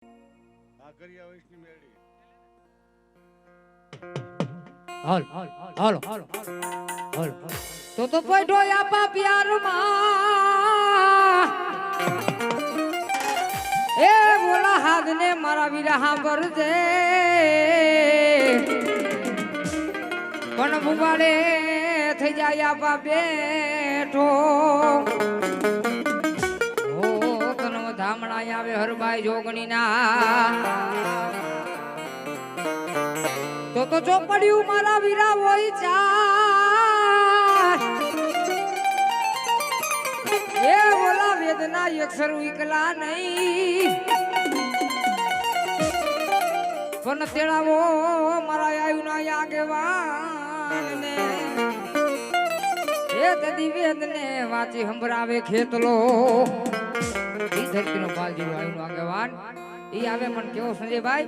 ભાગરિયા વૈષ્ણવી મેળી હાલ હાલ હાલ હાલ તો પડો આપા પ્યારમાં એ બોલા હાથ ને મારા વીરા સાંભળજે પણ બુવાડે થઈ જાય આપા બેઠો ઓ તનો ધામણા આવે હરબાઈ જોગણી ના તો ચોપડ્યું મારા વીરા હોય ચાર એ ઓલા વેદના અક્ષર ઉકલા નહીં પણ તેડાવો મારા આયુ ના આગેવાન ને એ તદી વેદ ને વાંચી સંભળાવે ખેતલો ઈ ધરતીનો પાલજી આયુ નો આગેવાન ઈ આવે મન કેવો સંજયભાઈ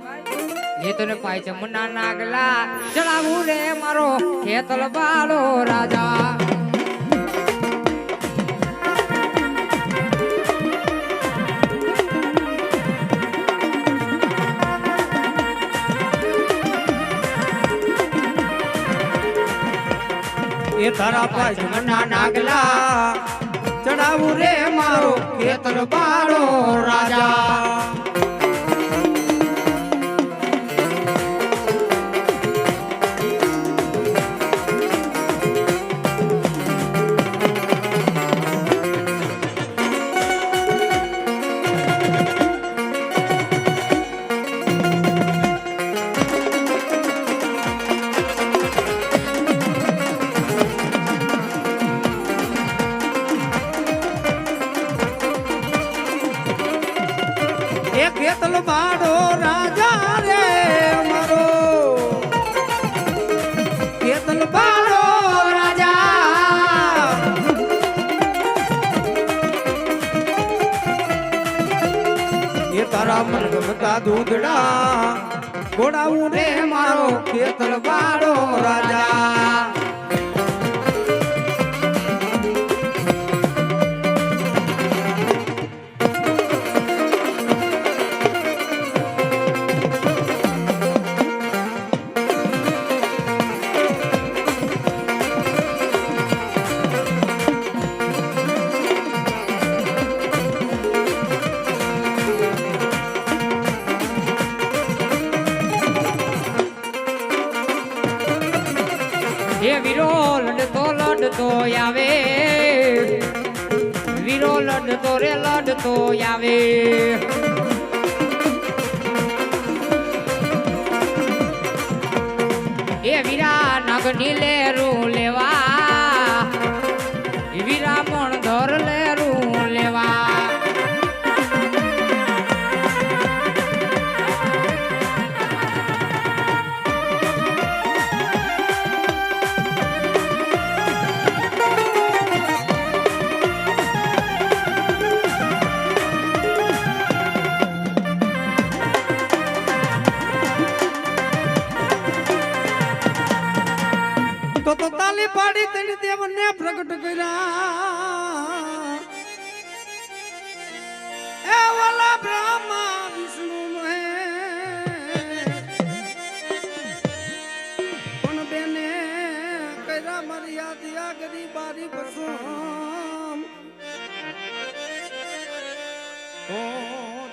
એ તને પાય છે મના નાગલા ચડાવું રે મારો ખેતલ બાળો રાજા એ તારા પાય છે મના નાગલા ચડાવું રે મારો ખેતલ બાળો રાજા ખેતલ બાડો રાજા રે મારો ખેતલ બાડો રાજા એ તારા મન ગમતા દૂધડા ગોડાવું રે મારો ખેતલ બાડો રાજા એ વીરો લડતો આવે વીરો લડતો આવે એ વીરા નાગની લેરું લેવા વીરા મણ ધર લેરું લેવા તો તાલી પાડી તેની દેવને પ્રગટ કર્યા એ વાલા બ્રહ્મા વિષ્ણુ મહે પણ બેને કર્યા મર્યાદિયા ગરી બારી બસમ ઓ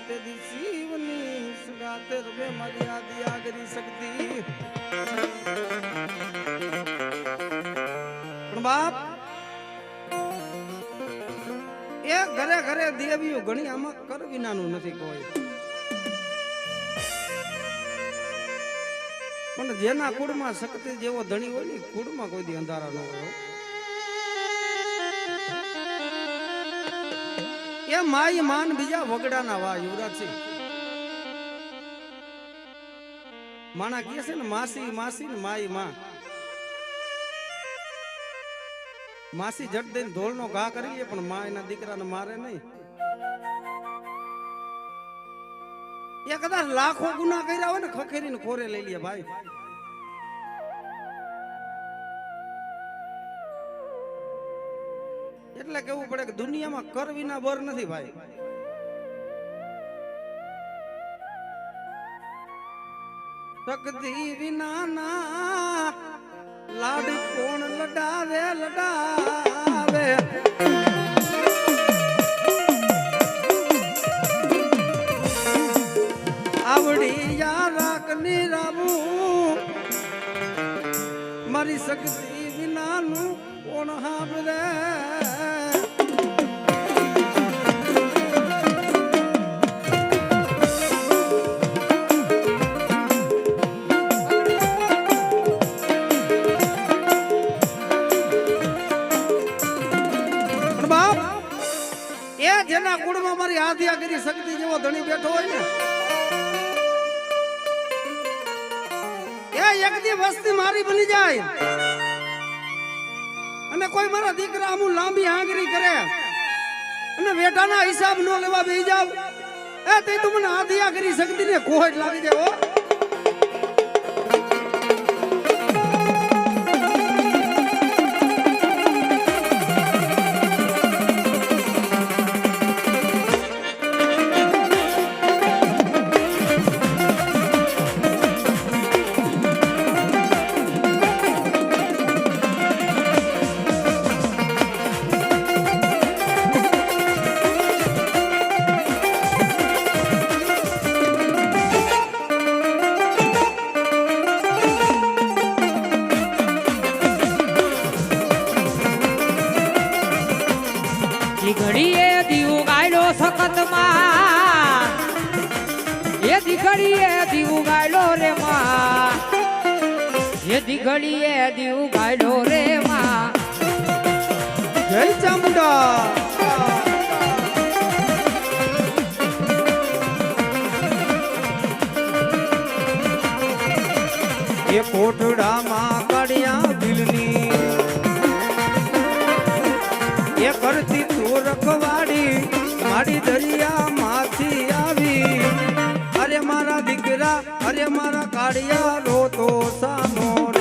તે શિવની સુગાતે રવે મર્યાદિયા ગરી શક્તિ બાપ એ ઘરે ઘરે દેવીઓ ઘણી આમાં કર વિનાનું નથી કોઈ પણ જેના કુળમાં શક્તિ જેવો ધણી હોય ને કુળમાં કોઈ દી અંધારા ન હોય એ માઈ માન બીજા વગડાના વા યુવરાજસિંહ માણા કહે છે ને માસી માસી ને માઈ માં માસી જટ દઈને ધોળ નો ઘા કરી લે પણ માં એના દીકરાને મારે નહીં એ કદાચ લાખો ગુના કર્યા હોય ને ખખેરીને ખોરે લઈ લે ભાઈ એટલે કેવું પડે કે દુનિયામાં કર વિના બર નથી ભાઈ શક્તિ વિનાના લાડ કોણ લડાવે લડાવે આવડી યારાક નિરાવું મારી શક્તિ વિનાનું કોણ હાબરે જેના કુળમાં મારી આધ્યા કરી શક્તિ જેવો ધણી બેઠો હોય ને એ એક દી વસ્તી મારી બની જાય અને કોઈ મારા દીકરા આમું લાંબી આંગરી કરે અને વેઠાના હિસાબ નો લેવા બેસી જાવ એ તે તું મને આધ્યા કરી શક્તિ ને કોહટ લાગી જાય હો ઘડીએ દીવું ગાયલો સખતમાં એ દીઘડીએ દીવું ગાયલો રે માં એ દીઘડીએ દીવું ગાયલો રે માં જય ચામુંડા એ કોટડામાં કડિયા બિલની એ કરતી તું રખવાડી મારી દરિયા માંથી આવી અરે મારા દીકરા અરે મારા કાળિયા રોતો સાનો રે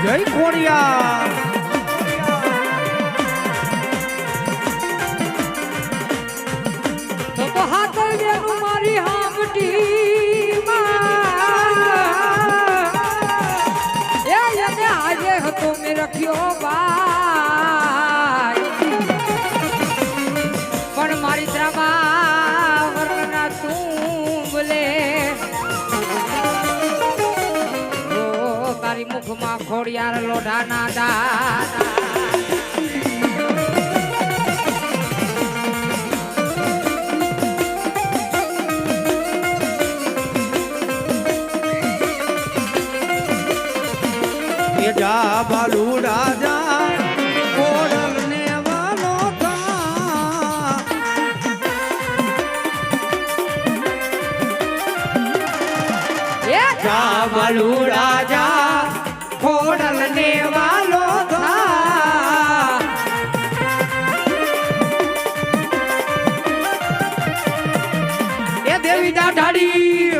જય ખોડિયા તો હાથ લેનું મારી હામટી માં એ એને આજે હતો મેં રખ્યો બાય પણ મારી ત્રાબા વર્ણના તું બોલે તારી મુખમાં ખોડિયાર લોઢાના દાના એ જા બાલુડા જા કોડલ ને વાલો તા એ જા બાલુડા જા ખોડલ ને વાલો થા એ દેવી જા ઢાડી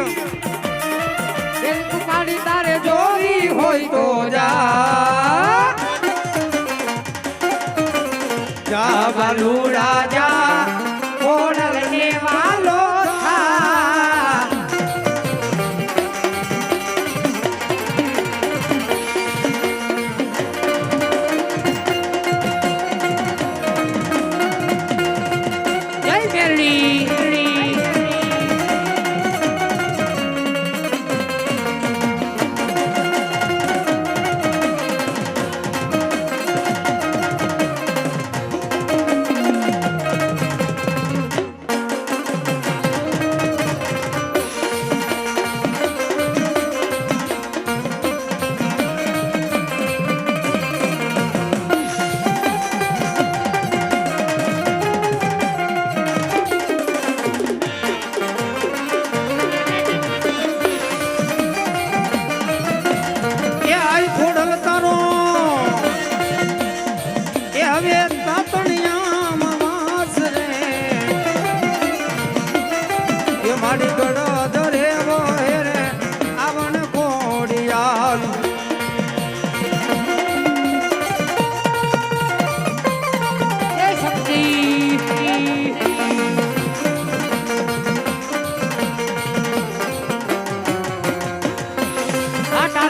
દિલ કુપાડી તારે જોવી હોય તો જા જા બાલુડા જા ખોડલ ને વાલો થા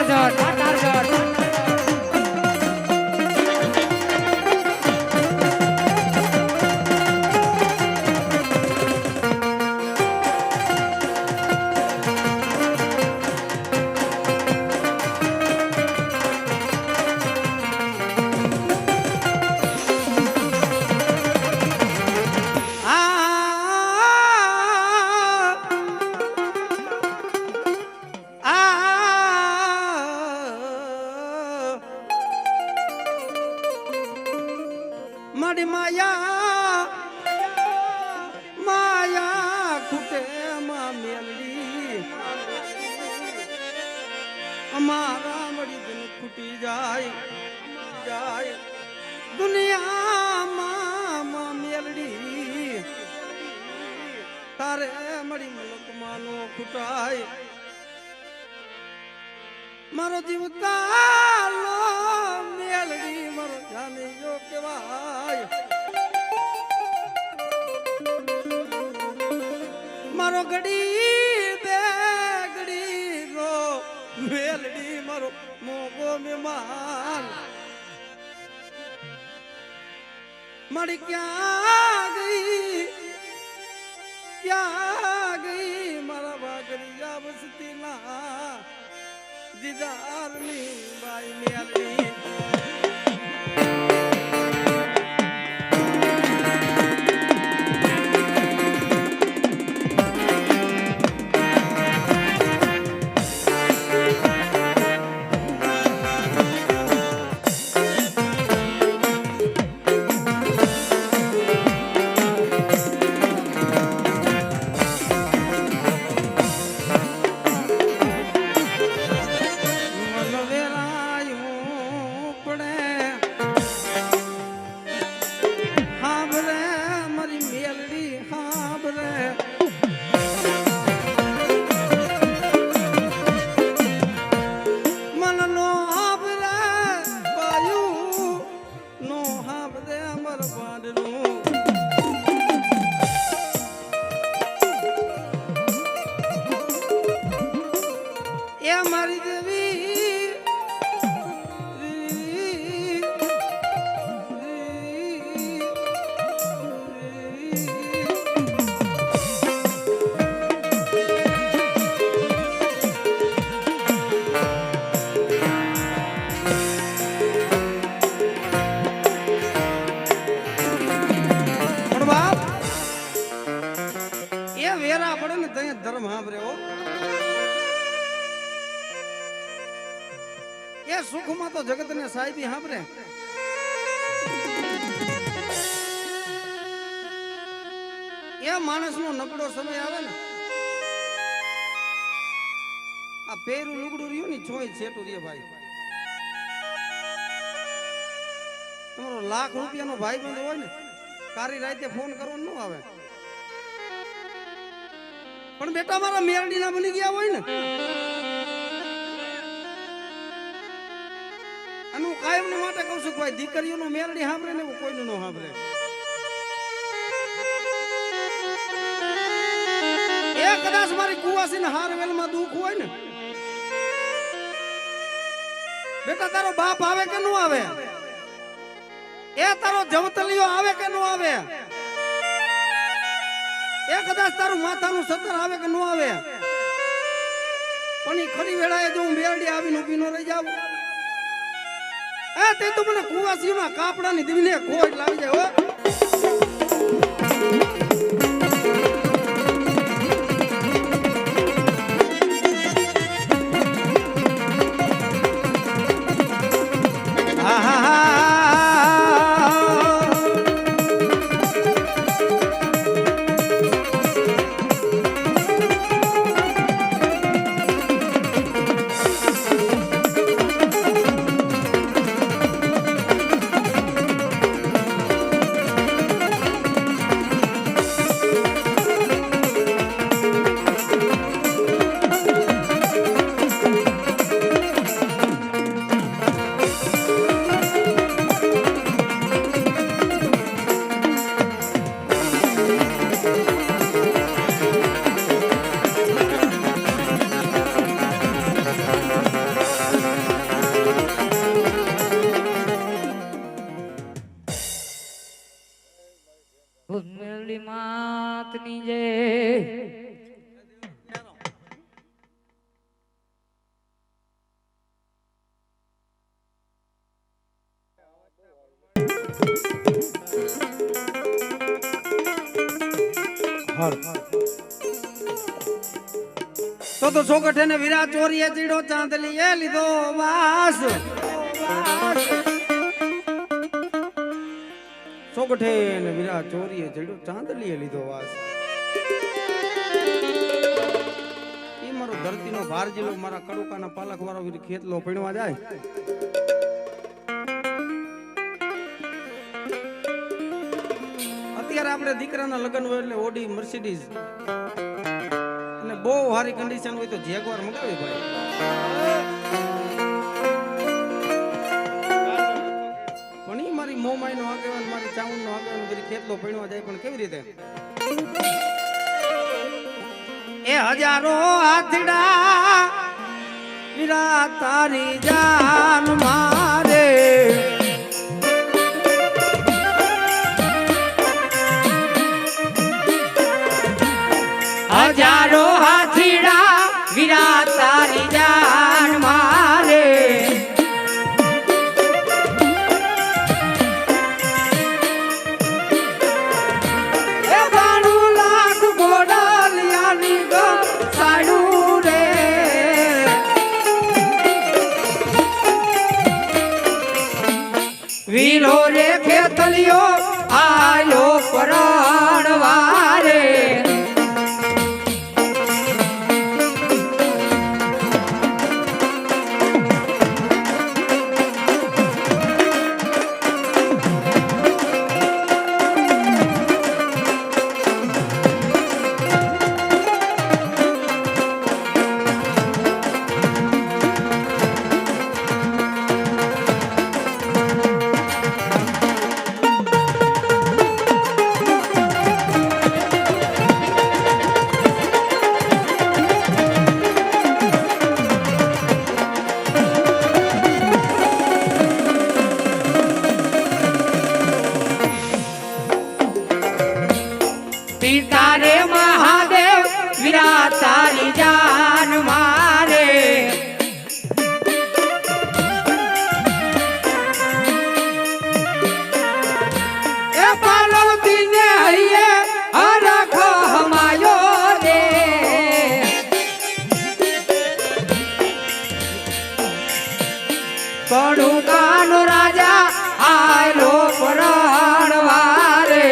ટાર્ગેટ મારી માયા માયા ખૂટે માં મેલડી અમારા મળી દિન ખૂટી જાય દુનિયામાં મેલડી તારે મળી મલક માનો ખૂટાય મારો જીવ કાલો મેલડી મારો જાનિયો કેવાય મારો ઘડી બે ઘડી રો મેલડી મારો મોગો મહેમાન મારી ક્યાં ગઈ મારા બાગરિયા બસતી ના દીદારની બાઈ મેલડી મારી દેવી પણ બાપ એ વેરા પડે ને ત્યાં ધર્મ હાંભરે હો એ સુખમાં તો જગત ને સાહેબી સાંભળે એ માણસ નો નબળો સમય આવે ને આ પેરું લુગડું રહ્યું ને છોય છેટું રે ભાઈ તમારો લાખ રૂપિયાનો ભાઈ બંધ હોય ને કારી રાતે ફોન કરવો ન આવે પણ બેટા મારા મેરડી ના બની ગયા હોય ને અને હું કાયમ ને માટે કહું છું ભાઈ દીકરીઓનો મેરડી સાંભળે ને કોઈનું ન સાંભળે એ કદાચ મારી કુવાસી ને હાર વેલમાં દુઃખ હોય ને બેટા તારો બાપ આવે કે ન આવે એ તારો જવતલિયો આવે કે ન આવે એ કદાચ તારું માથાનું સત્તર આવે કે ન આવે પણ એ ખરી વેળાએ જો હું મેરડી આવીને ઊભી ન રહી જાઉં તે તો મને કુવાસીના કાપડાની દીવીને ખોટ લાવી જાય હો તો સોગઠે ને વિરા ચોરીએ ચીડો ચાંદલી એ લીધો વાસ સોગઠે ને વિરા ચોરીએ ચીડો ચાંદલી એ લીધો વાસ એ મારો ધરતીનો ભાર જીલો મારા કડુકાના પાલક વાળો વીર ખેતલો પીણવા જાય અત્યારે આપણે દીકરાના લગ્ન હોય એટલે ઓડી મર્સિડીઝ અને બહુ સારી કન્ડિશન હોય તો જેગવાર મગાવી ભાઈ પણ ઈ મારી મોમાઈ નો આગેવાન મારી ચાઉન નો આગેવાન બધી ખેતલો પીણવા જાય પણ કેવી રીતે એ હજારો હાથડા વીરા તારી જાન મારે હજારો હાથીડા વીરા તારી જાન મારે એ બાણું લાખ ગોડાલિયાની ગમ સાડું રે વીરો રે ખેતલિયો આયો પરણ વારે પિતા રે મહાદેવ વીરા તારી જાન મારે એ પાર્વતી ને હૈયે હરખ હમાયો રે કડુકાનો રાજા આયલો પરણ વારે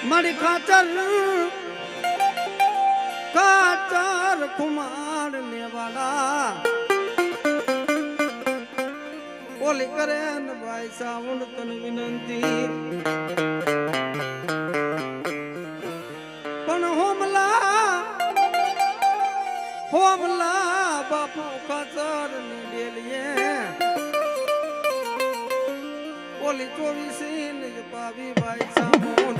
મારી ખાચર કાચર કુમાર ને વાળા ઓલી કરે ને ભાઈ સાવણ તને વિનંતી પણ હોમલા બાપુ ખાચર ની ડેલીએ ઓલી 24 ને પાવી ભાઈ સાવણ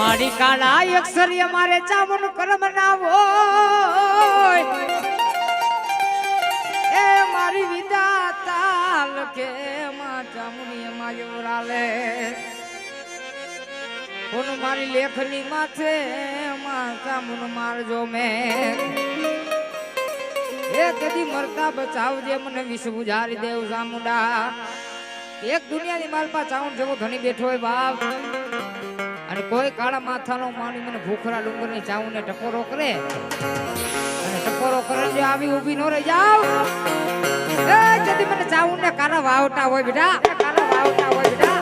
મારી કાળા અક્ષરી અમારે ચામુન કર્મ ના હોય એ મારી વિધાતા લખે માં ચામુની એમાં યોરાલે કોણ મારી લેખની માથે માં ચામુન મારજો મેં એ કદી મરતા બચાવજે મને વિષ બુજારી દેવ ચામુંડા એક દુનિયાની માલપા ચામુંડ જેવો ધણી બેઠો હોય બાપ અને કોઈ કાળા માથાનો માની મને ભૂખરા ડુંગર ની ચાવું ને ટકોરો કરે અને ટકોરો કરે જો આવી ઊભી નો રહી જાવ એ જદી મને ચાવું ને કારા વાવટા હોય બેટા કારા વાવટા હોય બેટા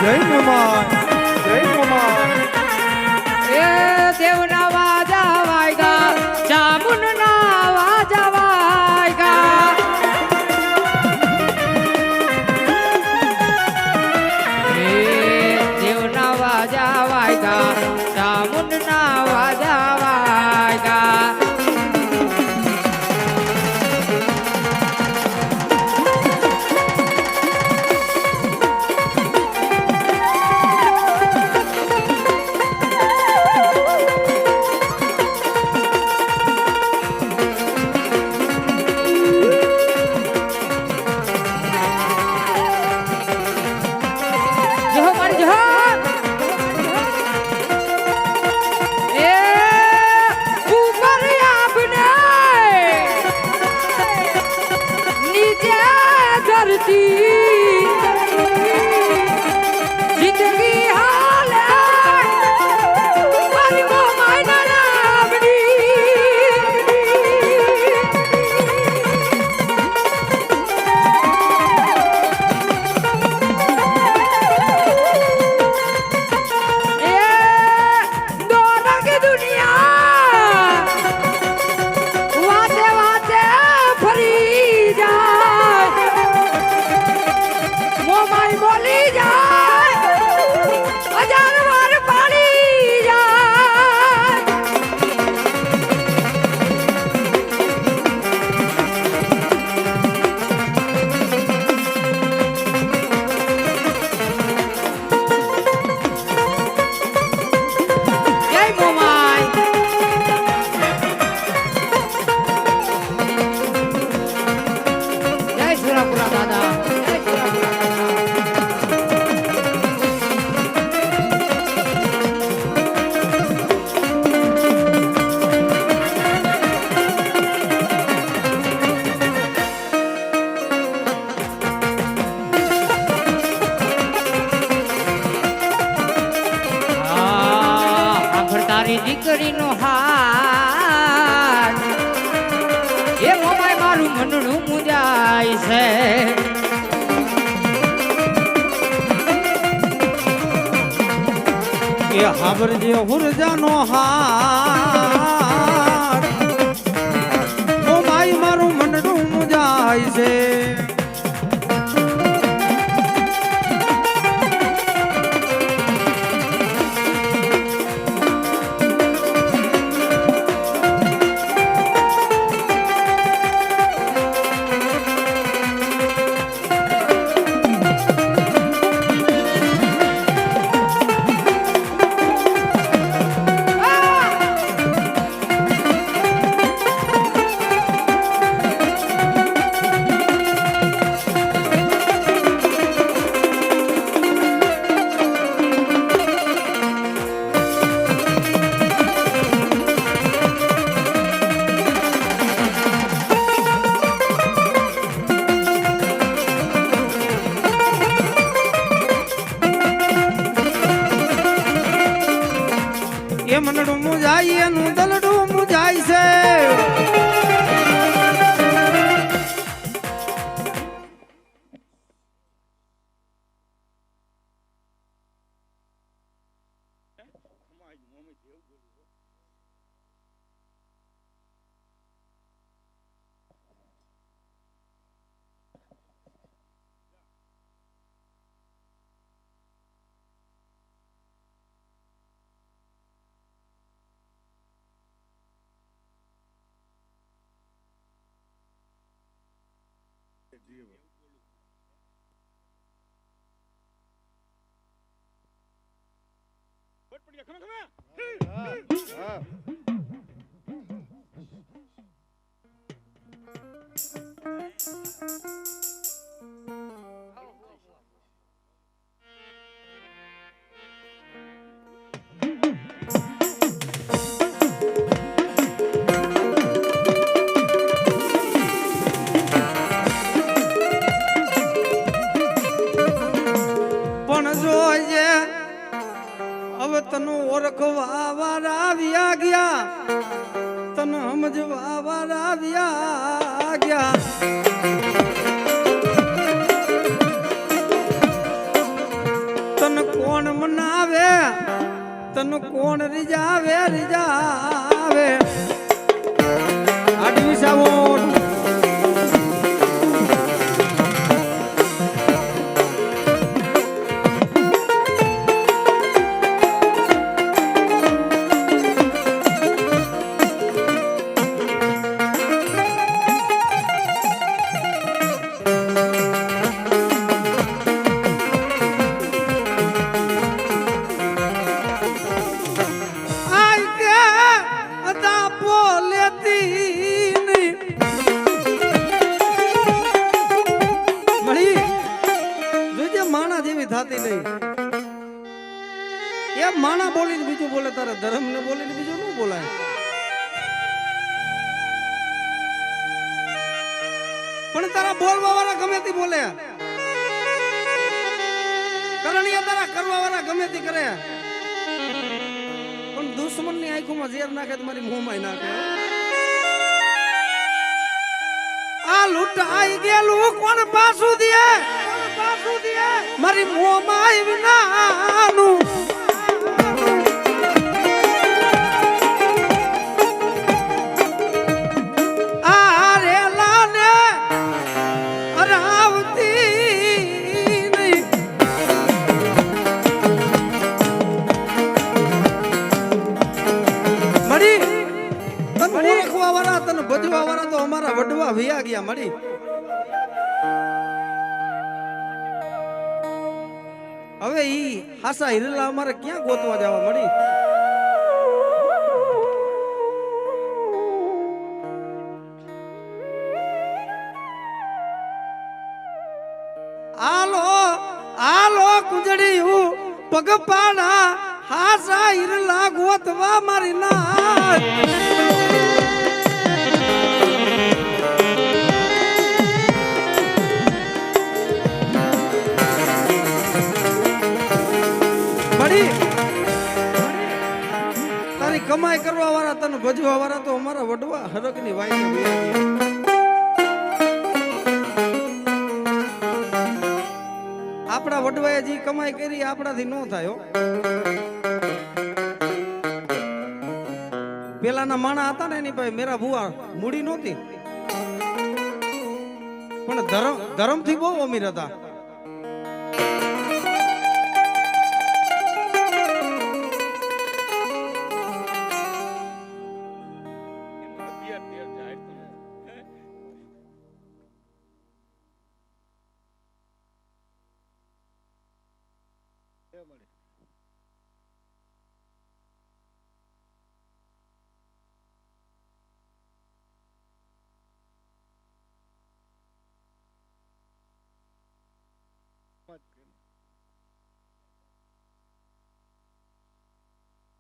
જય મમા એ દેવના વાજા વાયગા ચામુંડના વાજા વાયગા એ દેવના વાજા વાયગા ચામુંડના વાજા વાયગા દીકરીનો હાથ એ મોમાય મારું મનનું મુજાય છે એ હાબરજે હુરજાનો હાથ ઓ માઈ મારું મનનું મુજાય છે પણ જોજે હવે તને ઓળખવા વાળા આવ્યા ગયા, તને સમજવા વાળા આવ્યા ગયા. તને કોણ મનાવે, તને કોણ રીજાવે રીજાવે. આડવી સાવોન થતી નહીં. એ માણા બોલીને બીજું બોલે, તારે ધર્મ ને બોલીને બીજું ન બોલાય. પણ તારા બોલવા વાળા ગમે તે બોલે, કરણીય તારા કરવા વાળા ગમે તે કરે, પણ દુશ્મન ની આંખોમાં ઝેર નાખે તો મારી મોંમાં નાખે. આ લૂંટાઈ ગયેલું કોણ પાછું દે, મારી મોંમાં વિનાનું. આ રેલા ને અરાવતી નહીં. મળી તને ઓળખવા વાળા, તને ભજવા વાળા તો અમારા વડવા વયા ગયા. મળી હવે ઈ હાસા હિરલા અમારે ક્યાં ગોતવા જવા. મળી આલો આલો કુંજડી હું પગપાડા, હાસા હિરલા ગોતવા મારી ના. તારી કમાઈ કરવા વાળા, તને ભજવા વાળા તો અમારા વડવા હરક ની વાય. આપણા વડવાએ જે કમાઈ કરી આપણાથી ન થાય. પેલાના માણા હતા ને એની પાસે મેરા ભુવા મૂડી નહોતી, પણ ધર્મ થી બહુ અમીર હતા.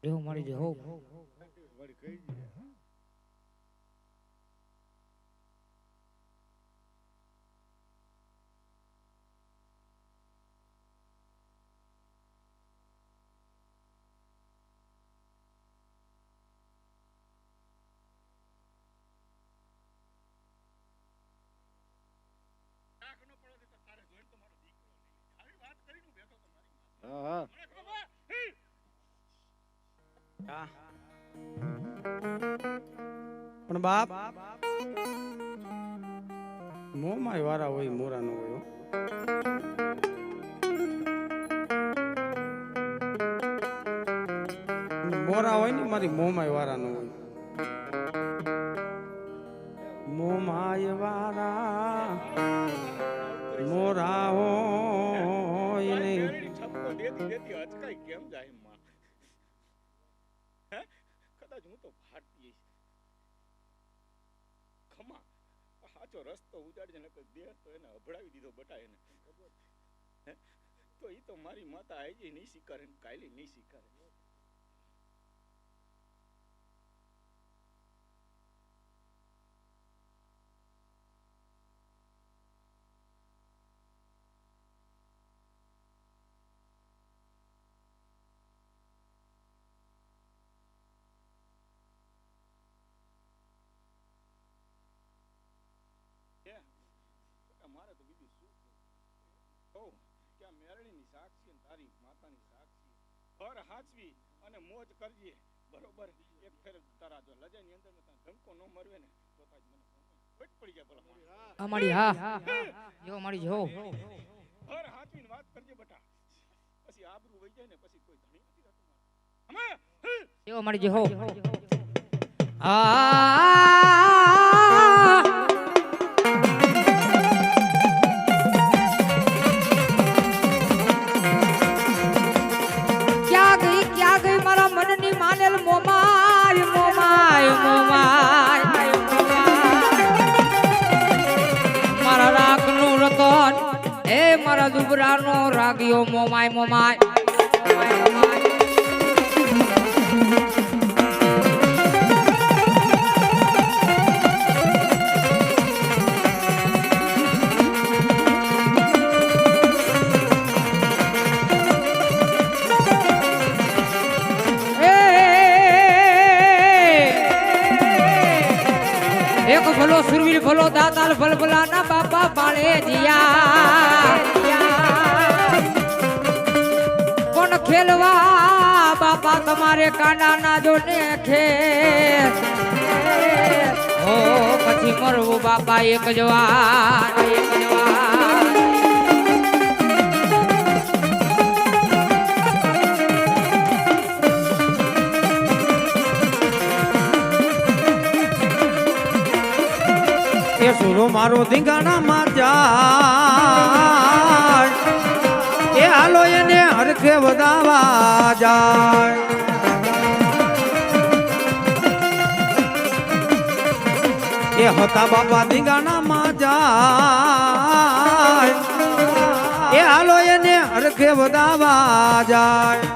દેવ મારી દે હો. પણ બાપ મોંમાં વારા હોય, મોરા નો હોય. મોરા હોય ને મારી મોંમાં વારા નો હોય. મોંમાં વારા રસ્તો ઉજાડજે ને દેહ તો એને અભડાવી દીધો બટા એને હે? તો ઈ તો મારી માતા આજી નહીં સ્વીકારે ને કાયલી નહીં સ્વીકારે. મારે તો બીજું શું કહું કે આ મેરડીની સાક્ષી અને તારી માતાની સાક્ષી ઘર હાચવી અને મોજ કરજે બરોબર. એક ફેર તારા જો લજાની અંદર તને ધંકો ન મરવે ને તો તાજ મને ફટ પડી જાય બોલો અમારી હા જો મારી જો ઘર હાચવીને વાત કરજે બટા. પછી આબરૂ વઈ જાય ને પછી કોઈ ધણી નથી રહેતું મારે અમે જો મારી જો આ માનેલ મોમાય મોમાય મોમાય મારા રાગ નું રતન એ મારા દુબરા નો રાગ્યો મોમાય મોમાય એક ભલો સુરવીર ભલો દાતાલ ભલભલા ના બાપા પાળે જીયા કોણ ખેલવા બાપા તમારે કાંડા ના જો ને ખેલ ઓ પછી મરવું બાપા એક જવાન એ સુરો મારો ધીંગાણા માં જાય એ હાલો એને હરખે વધાવા જાય એ હતા બાપા ધીંગાણા માં જાય એ હાલો એને હરખે વધાવા જાય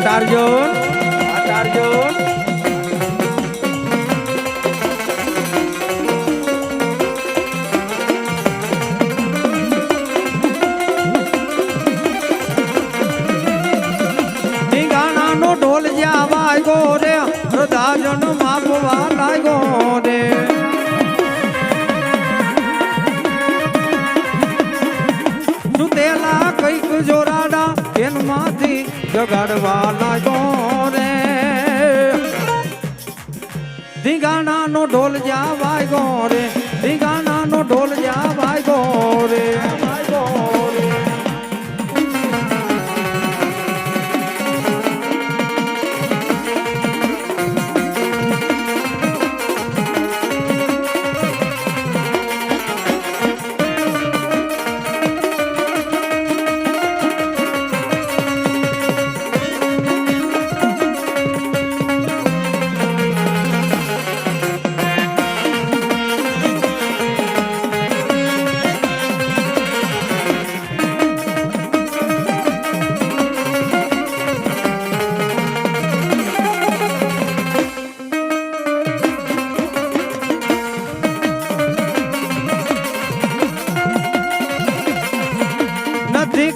Arjun, Arjun. Dingana no ઢોલ જાવાય ગો રે હૃદયજન માપવા લાગ્યો રે સુતેલા કઈક જોરાડા એનમાંથી જગાડવા લાગ્યો રે ધીંગાણા નો ઢોલ જાવાય ગો રે ધીંગાણા નો ઢોલ જાવાય ગો રે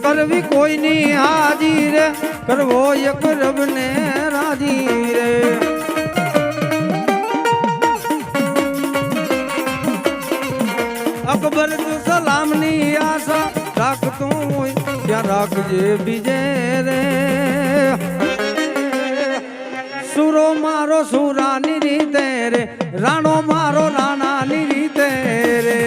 કરવી કોઈની હાજી રે કરવો એક રબને રાજી રે અકબર તું સલામની આશા રાખતું હોય ત્યાં રાખજે બીજે રે સુરો મારો સુરાની રીતે રે રાણો મારો રાણાની રીતે રે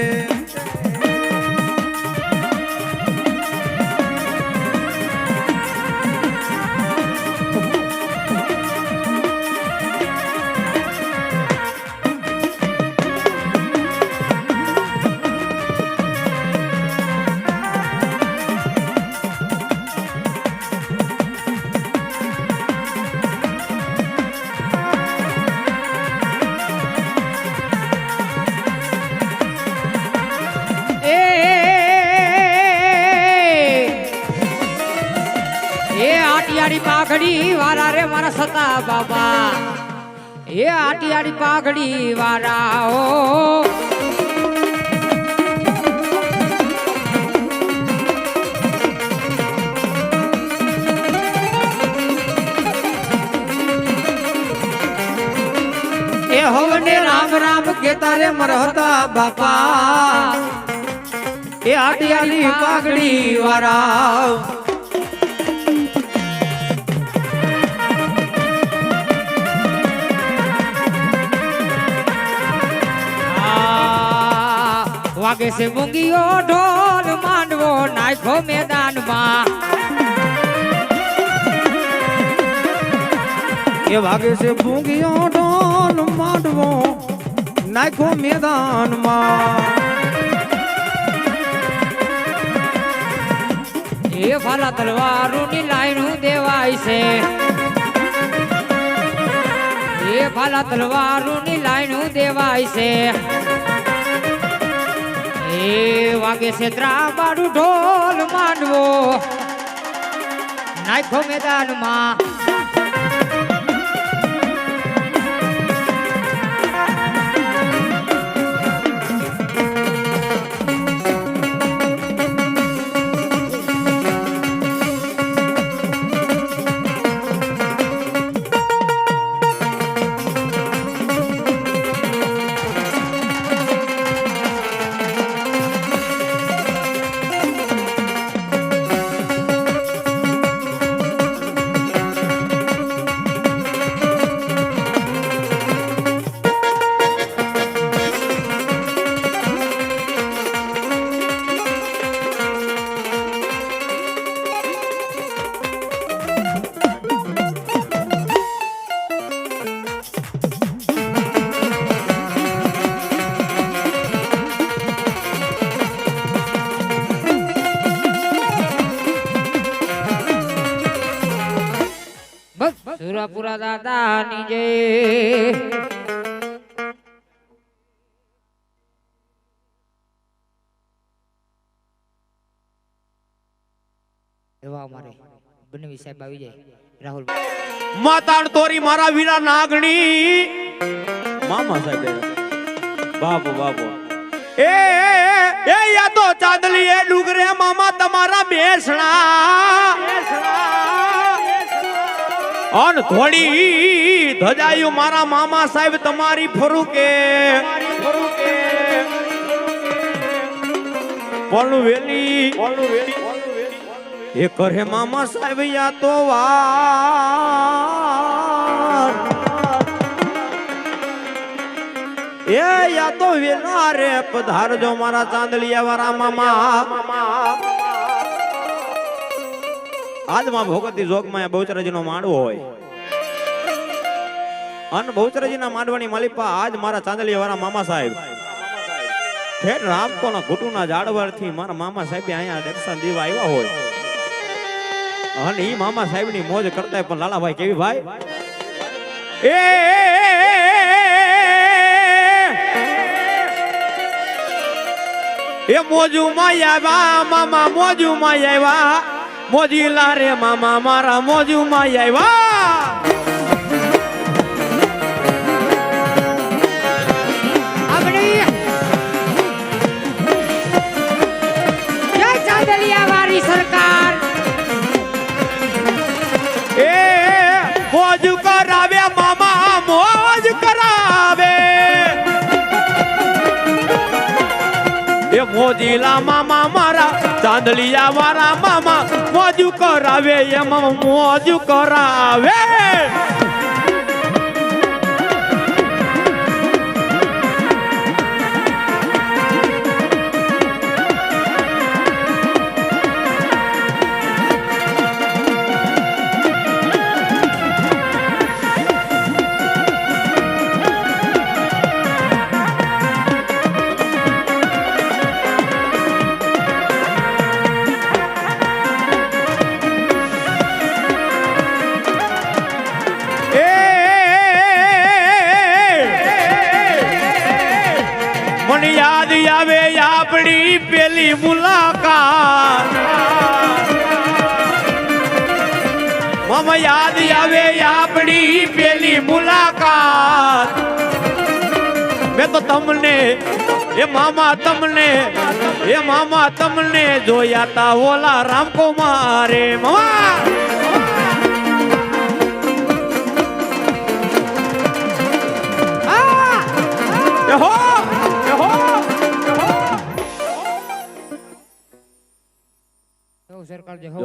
પાઘડી વાળા રે મારા સતા બાબા એ આટી પાઘડી વાળા ઓ એ હવને રામ રામ કેતા રે મરહતા બાપા એ આટી પાઘડી વાળા વાગે છે મૂંગીઓ ઢોલ માંડવો નાખો મેદાનમાં એ વાગે છે ભૂંગીઓ ઢોલ માંડવો નાખો મેદાનમાં એ ભાલા તલવારો ની લાઈનું દેવાય છે એ ભાલા તલવારો ની લાઈનું દેવાય છે એ વાગે છે ત્રાબાડું ઢોલ માંડવો નાખો મેદાનમાં સુરપુરા દાદાની જય એવા અમારે બનવી સાહેબ આવી જાય રાહુલ માતાણ તોરી મારા વીરા નાગણી મામા સાહેબ બાપો બાપો એ યા તો ચાંદલી એ ડુગરે મામા તમારા બેસણા અન થોડી ધજાયું મારા મામા સાહેબ તમારી ફરુકે પોલું વેલી એ કરે મામા સાહેબ યા તો વાર એ યા તો વેલા રે પધારજો મારા ચાંદલિયા વાળા મામા આજ માં ભગવતી જોગમાં બહુચરાજી નો માંડવો હોય અન બહુચરાજી ના માંડવાની માલિપા આજ મારા ચાંદલિયા વાળા મામા સાહેબ ઠેઠ રામકોના ઘૂંટુના ઝાડવર થી મારા મામા સાહેબ અહીંયા દર્શન દેવા આવ્યા હોય અને ઈ મામા સાહેબ ની મોજ કરતા પણ લાલાભાઈ કેવી ભાઈ એ મોજુમાં આવ્યા મામા મોજુમાં આવ્યા મોજીલા રે મામા મારા મોજુમાં આવ્યા જય ચાંદલિયા વાળી સરકાર એ મોજ કરાવે મામા મોજ કરાવે એ મોજીલા મામા મારા ચાંદલિયા વાળા મામા મોજ કરાવે એમાં મોજ કરાવે મને યાદ આવે આપણી પેલી મુલાકાત મામા યાદ આવે આપણી પેલી મુલાકાત મેં તો તમને એ મામા તમને જોયા તા ઓલા રામકુમારે મામા સરકાર જે હો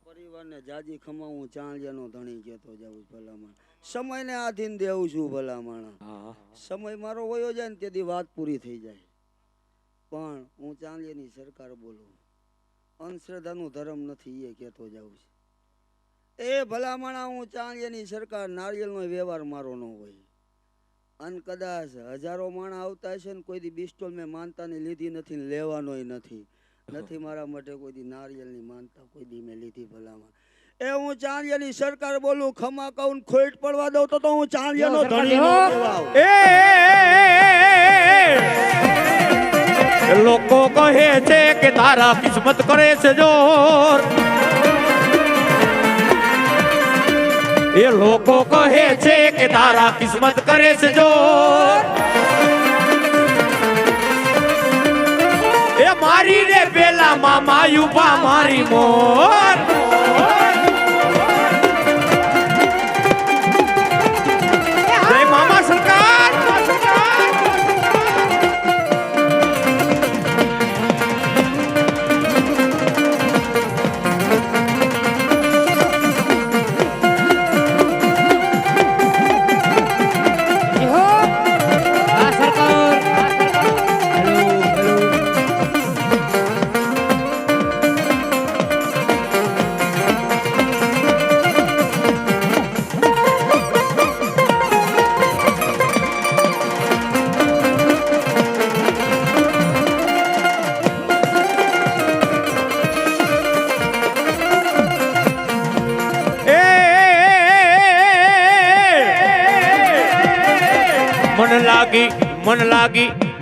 પરિવારને જાજી ખમાવું ચાંદિયાનો ધણી કહેતો જાઉં ભલામણ સમયને આધીન દેવું છું ભલામણ સમય મારો વયો જાય ને તેથી વાત પૂરી થઈ જાય પણ હું ચાંદિયાની સરકાર બોલું અંધશ્રદ્ધાનું ધર્મ નથી એ કહેતો જાઉં છું એ ભલામણા હું ચાંદિયાની સરકાર નારિયેળનો વ્યવહાર મારો ન હોય અને કદાચ હજારો માણસ આવતા હશે ને કોઈ દી બિસ્ટોલ મેં માનતાની લીધી નથી ને લેવાનોય નથી મારા માટે કોઈ દી નારિયેળની માનતા કોઈ દી મેં લીધી ભલામાં એ હું ચાંદિયાની સરકાર બોલું ખમા કહું ખોટ પડવા દઉં તો હું ચાંદિયાનો ધણી નો કહેવાઉં એ લોકો કહે છે કે તારા કિસ્મત કરે છે જોર એ લોકો કહે છે કે તારા કિસ્મત કરે છે જોર એ મારી રે પેલા મામા યુપા મારી મોર જય મામા સરકાર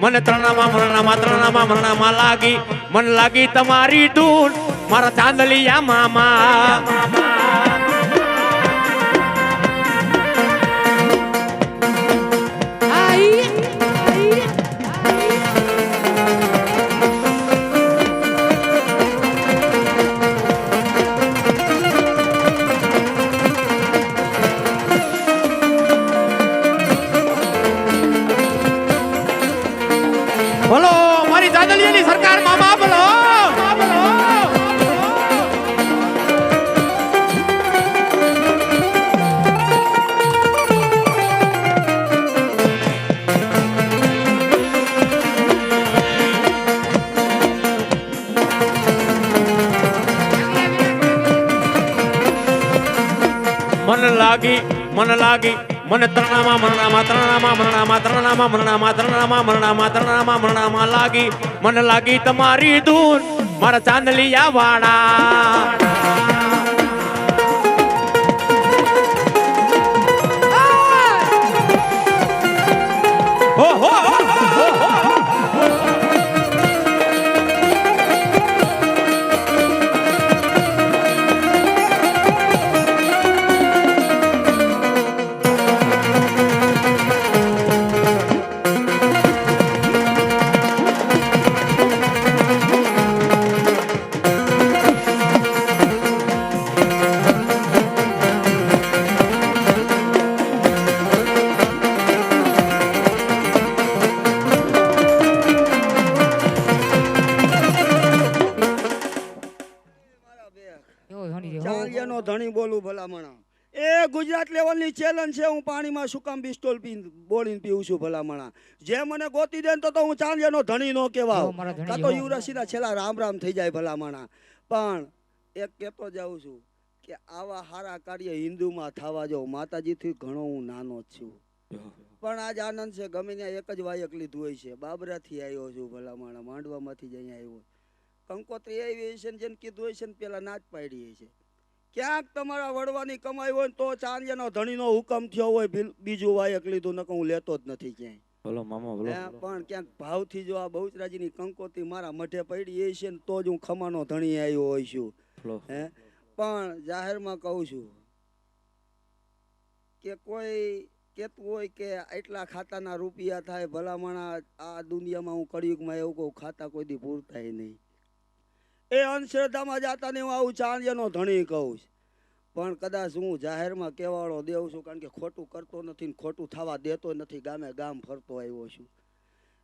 મને ત્રણામાં લાગી મન લાગી તમારી ધૂન મારા ચાંદલિયા મામા બોલો મારી ચાંદલિયાની સરકાર મામા બોલો મન લાગી મને ત્રણામાં લાગી મને લાગી તમારી ધૂન મારા ચાંદલિયા વાળા ચાંદિયાનો ધણી બોલું ભલામણા એ ગુજરાત લેવલની ચેલેન્જ છે હું પાણીમાં સુકામ બિસ્ટોલ બોલીને પીવું છું ભલામણા જે મને ગોતી દે તો હું ચાંદિયાનો ધણી નો કહેવાઉં કાં તો યુવરાજસિંહના છેલ્લા રામ રામ થઈ જાય ભલામણા પણ એક કહેતો જાઉં છું કે આવા સારા કાર્ય હિન્દુમાં થવા જો માતાજીથી ઘણો હું નાનો જ છું પણ આજ આનંદ છે ગમે ત્યાં એક જ વાયક લીધું હોય છે બાબરાથી આવ્યો છું ભલામણા માંડવામાંથી જ અહીંયા આવ્યો કંકોત્રી આવી છે ને જેને કીધું હોય છે ને પેલા નાચ પાડી છે ક્યાંક તમારા વડવાની કમાઈ હોય તો ચાંદિયાનો ધણીનો હુકમ થયો હોય બીજું વાયક લીધું નકર હું લેતો જ નથી ક્યાંય બોલો મામા બોલો પણ ક્યાંક ભાવથી જો આ બહુચરાજીની કંકોત્રી મારા મઢે પડી એ છે ને તો જ હું ખમાનો ધણી આવ્યો હોય છું હે પણ જાહેરમાં કહું છું કે કોઈ કહેતું હોય કે એટલા ખાતાના રૂપિયા થાય ભલામણા આ દુનિયામાં હું કળિયુગમાં એવું કહું ખાતા કોઈ દી પૂરતાય નહીં. એ અંધશ્રદ્ધામાં જાતા ને હું આવું ચાંદિયાનો ધણી કહું છું. પણ કદાચ હું જાહેરમાં કહેવાળો દેવું છું, કારણ કે ખોટું કરતો નથી ને ખોટું થવા દેતો નથી. ગામે ગામ ફરતો આવ્યો છું.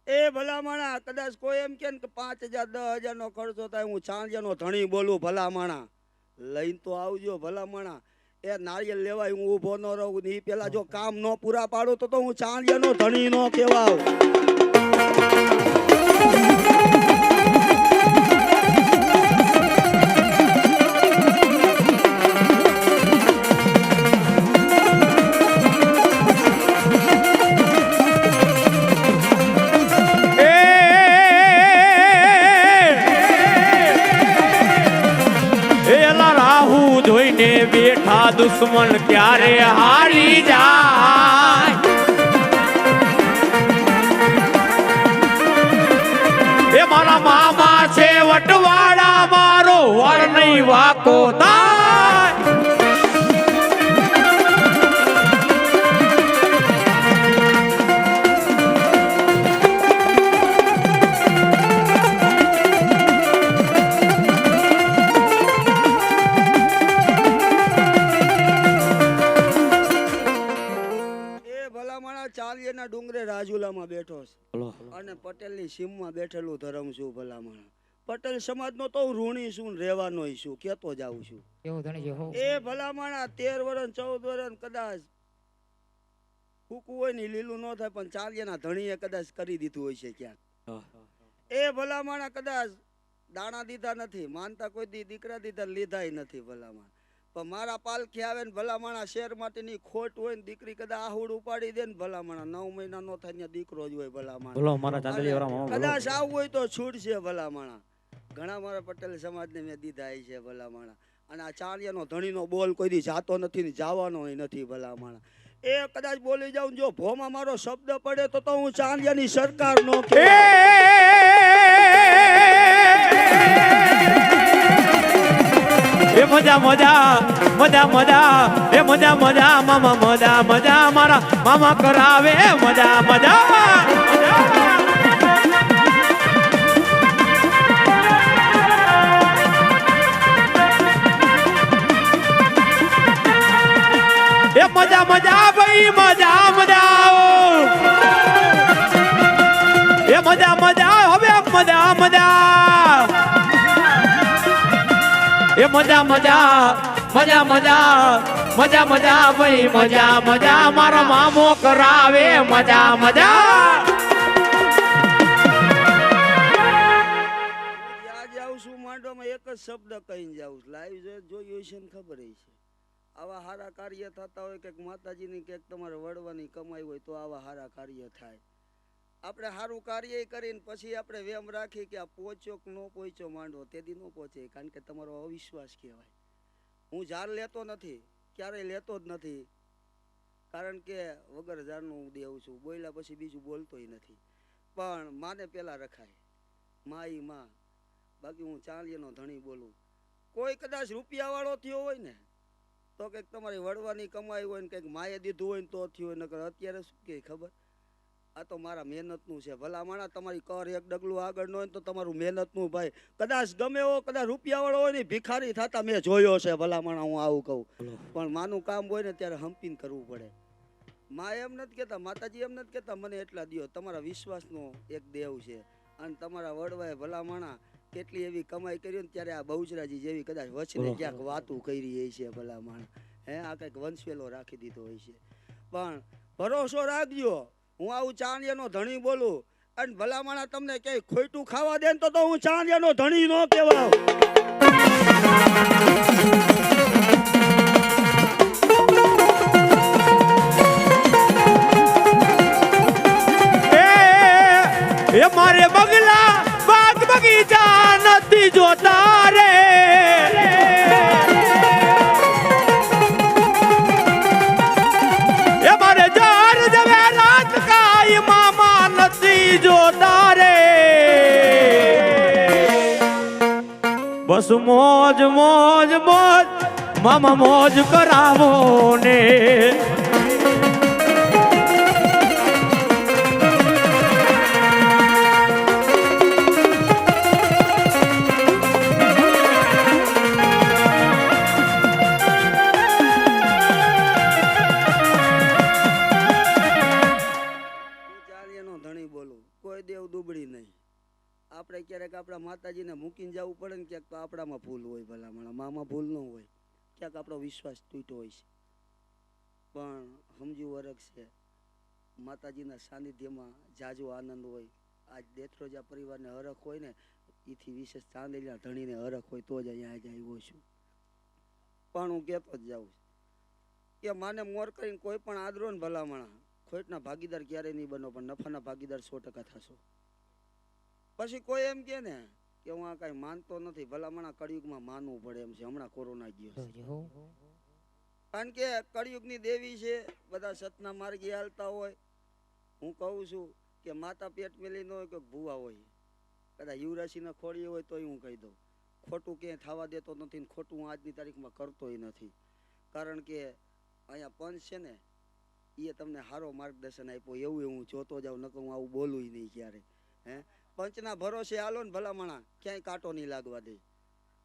એ ભલામણા કદાચ કોઈ એમ કે 5,000 10,000 નો ખર્ચો થાય, હું ચાંદિયાનો ધણી બોલું. ભલામણા લઈને તો આવજો. ભલામણા એ નારિયેળ લેવાય હું ઊભો ન રહું ને એ પેલા જો કામ ન પૂરા પાડું તો હું ચાંદિયાનો ધણી નો કહેવાઉં. બેઠા દુશ્મન ક્યારે હારી જાય. એ મારા મામા છે વટવાડા, મારો વર નહીં વાકો થાય. ચાલિયાના ડુંગરે રાજુલામાં બેઠો છે અને પટેલની સીમમાં બેઠેલું ધરમ છું. ભલામણા પટેલ સમાજનો તો હું ઋણી છું ને રહેવાનો છું, કેતો જાઉં છું. એ ભલામણા 13 વર્ષ 14 વર્ષ કદાચ ફૂકવું હોય ને લીલું ન થાય, પણ ચાલિયાના ધણીએ કદાચ કરી દીધું હોય છે ક્યાંક. એ ભલામણા કદાચ દાણા દીધા નથી, માનતા કોઈ દીકરા દીધા લીધાય નથી. ભલામણા પણ મારા પાલખી આવે ને ભલામણા શેર માટેની ખોટ હોય ને દીકરી કદાચ આહુડ ઉપાડી દે ને ભલામણા 9 મહિના નો થાય ત્યાં દીકરો જ હોય. ભલામણા કદાચ આવું હોય તો છૂટ છે. ભલામણા ઘણા મારા પટેલ સમાજને મેં દીધા છે. ભલામણા અને આ ચાલિયાનો ધણીનો બોલ કોઈ દી જાતો નથી ને જવાનો નથી. ભલામણા એ કદાચ બોલી જાઉં જો ભોમાં મારો શબ્દ પડે તો હું ચાંદિયાની સરકાર નો એ મજા મજા મજા મજા એ મજા મજા મામા મજા મજા મારા મામા કરાવે મજા મજા. એ મજા મજા ભાઈ મજા મજા એ મજા મજા હવે મજા મજા એ મજા મજા મજા મજા મજા મજા ભાઈ મજા મજા મારો મામો કરાવે મજા મજા. જાઉં છું માંડવામાં એક જ શબ્દ કહીને જાઉં. લાઈવ જોયું છે ને ખબર છે. આવા સારા કાર્ય થતા હોય કે માતાજીની કે તમારે વડવાની કમાઈ હોય તો આવા સારા કાર્ય થાય. આપણે સારું કાર્ય કરીને પછી આપણે વેમ રાખી કે આ પહોંચ્યો કે ન પહોંચ્યો માંડવો તેથી ન પહોંચે, કારણ કે તમારો અવિશ્વાસ કહેવાય. હું ઝાર લેતો નથી, ક્યારેય લેતો જ નથી, કારણ કે વગર ઝારનું હું દેવું છું. બોલ્યા પછી બીજું બોલતોય નથી. પણ માને પેલા રખાય, માઈ માં. બાકી હું ચાંદિયાનો ધણી બોલું. કોઈ કદાચ રૂપિયા વાળો થયો હોય ને તો કંઈક તમારી વડવાની કમાઈ હોય ને કંઈક માએ દીધું હોય ને તો થયું હોય. નકર અત્યારે શું કે ખબર, આ તો મારા મહેનતનું છે. ભલામણા તમારી કર એક ડગલું આગળ ન હોય તો તમારું મહેનતનું ભાઈ કદાચ ગમે એવો કદાચ રૂપિયા વાળો હોય ને ભિખારી થતા મેં જોયો છે. ભલામણા હું આવું કહું, પણ માનું કામ હોય ને ત્યારે હંપીને કરવું પડે. માં એમ નથી કહેતા, માતાજી એમ નથી કહેતા મને એટલા દ્યો. તમારા વિશ્વાસનો એક દેવ છે અને તમારા વડવાએ ભલામણા કેટલી એવી કમાઈ કરી ને ત્યારે આ બહુચરાજી જેવી કદાચ વચને ક્યાંક વાતું કરી છે. ભલામણા આ કંઈક વંશવેલો રાખી દીધો હોય છે. પણ ભરોસો રાખજો, હું આવું ચાંદિયાનો ધણી બોલું અને ભલામણા તમને ક્યાંય ખોટું ખાવા દે ને તો હું ચાંદિયાનો ધણી નો કહેવાઉં. એ મારે બગલા બાગ બગીચા નથી જોતા રે. એ મારે જાર જવે રાત કાઈ મામા નથી જોતા રે. બસ મોજ મોજ મોજ મામા મોજ કરાવો ને ધણી બોલું કોઈ દેવ દુબળી નહીં. આપણે ક્યારેક આપણા માતાજીને મૂકીને જવું પડે ને ક્યાંક તો આપણામાં ભૂલ હોય ભલામણ મામાં ભૂલ ન હોય ક્યાંક આપણો વિશ્વાસ તૂટ્યો હોય છે પણ સમજવું વરખ છે માતાજીના સાનિધ્યમાં જાજો આનંદ હોય. આજ દેથરોજા પરિવારને હરખ હોય ને એથી વિશેષ ચાંદેલીના ધણીને હરખ હોય તો જ અહીંયા જ આવ્યો છું. પણ હું કહેતો જ જાઉં કે માને મોર કરીને કોઈ પણ આદરો ને ભલામણા ખોટના ભાગીદાર ક્યારેય નહીં બનો પણ નફાના ભાગીદાર 100% થશો. પછી કોઈ એમ કે ને કે હું આ કાંઈ માનતો નથી ભલામણા કળિયુગમાં માનવું પડે એમ છે. હમણાં કોરોના ગયો કારણ કે કળિયુગની દેવી છે બધા સતના માર્ગે હાલતા હોય. હું કહું છું કે માતા પેટ મેલી ન હોય કે ભૂવા હોય કદાચ યુવરાશીના ખોડીએ હોય તોય હું કહી દઉં ખોટું ક્યાંય થવા દેતો નથી ને ખોટું હું આજની તારીખમાં કરતોય નથી. કારણ કે અહીંયા પંચ છે ને એ તમને સારો માર્ગદર્શન આપ્યો એવું હું જોતો જાઉં નકર હું આવું બોલું નહીં ક્યારે. હે પંચના ભરોસે હાલો ને ભલામણા ક્યાંય કાંટો નહીં લાગવા દે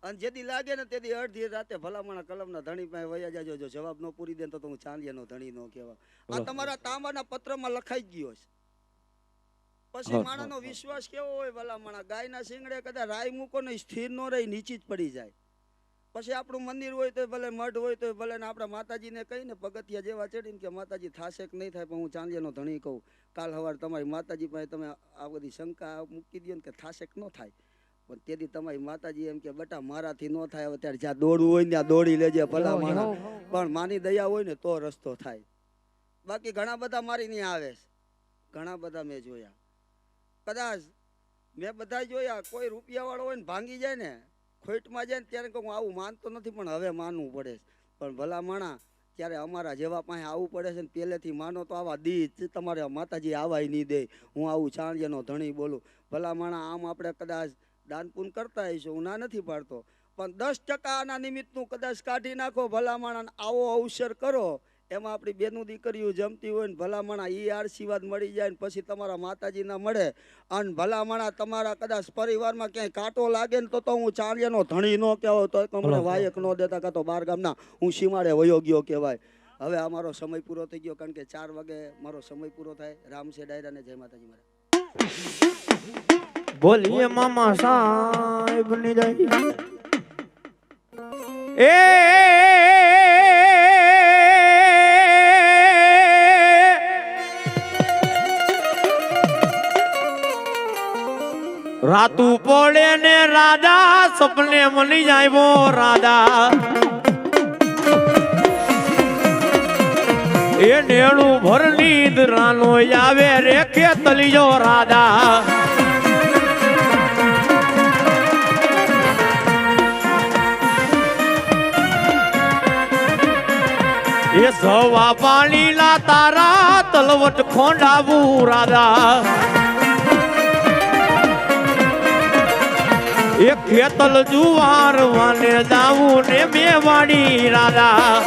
અને જેથી લાગે ને તેથી અડધી રાતે ભલામણા કલમના ધણી પાસે વયા જાજો. જો જવાબ ન પૂરી દે તો હું ચાંદિયાનો ધણી ન કહેવા. આ તમારા તાંબાના પત્રમાં લખાઈ ગયો છે. પછી માણસનો વિશ્વાસ કેવો હોય ભલામણા ગાયના શિંગડે કદાચ રાય મૂકો ને સ્થિર ન રહી નીચી જ પડી જાય. પછી આપણું મંદિર હોય તો ભલે મઢ હોય તો ભલે ને આપણા માતાજીને કહીને પગથિયા જેવા ચડીને કે માતાજી થાશે કે નહીં થાય પણ હું ચાંદિયાનો ધણી કહું કાલ સવારે તમારી માતાજી પાસે તમે આ બધી શંકા મૂકી દો ને કે થાશે કે ન થાય પણ તેથી તમારી માતાજી એમ કે બેટા મારાથી ન થાય હવે ત્યારે જ્યાં દોડવું હોય ને ત્યાં દોડી લેજે ભલા માણા પણ માની દયા હોય ને તો રસ્તો થાય. બાકી ઘણા બધા મારી નહીં આવે ઘણા બધા મેં જોયા કદાચ મેં બધા જોયા કોઈ રૂપિયા વાળો હોય ને ભાંગી જાય ને ખોટમાં જાય ને ત્યારે કહું આવું માનતો નથી પણ હવે માનવું પડે પણ ભલા માણા ત્યારે અમારા જેવા પાસે આવવું પડે છે ને પહેલેથી માનો તો આવા દી તમારે માતાજી આવાય નહીં દે. હું આવું ચાંદિયાનો ધણી બોલું ભલા માણા આમ આપણે કદાચ દાન પૂન કરતા હઈશું હું ના નથી પાડતો પણ 10% આના નિમિત્તનું કદાચ કાઢી નાખો ભલા માણા આવો અવસર કરો એમાં આપણી બેનું દીકરીઓ જમતી હોય ને ભલામણા એ આશીર્વાદ મળી જાય ને પછી તમારા માતાજીના મળે અને ભલામણા તમારા કદાચ પરિવારમાં ક્યાંય કાંટો લાગે ને તો હું ચાંદિયાનો ધણી ન કહેવાય તો તમને વાયક ન દેતા કાં તો બાર ગામના હું સીમાડે વયો ગયો કહેવાય. હવે આ મારો સમય પૂરો થઈ ગયો કારણ કે 4 વાગે મારો સમય પૂરો થાય. રામ છે ડાયરા ને જય માતાજી મારા બોલીએ મામા સાહેબ ની જય. રાતું પડે ને રાજા સપને મની જાય રાજા એ નેણું ભર નીંદ રાનો આવે રે ખેતલીજો રાજા એ સવા પાણી ના તારા તલવટ ખોંડાવું રાજા એ ખેતલ જુવાર વાને જાવું ને મેવાડી રાજા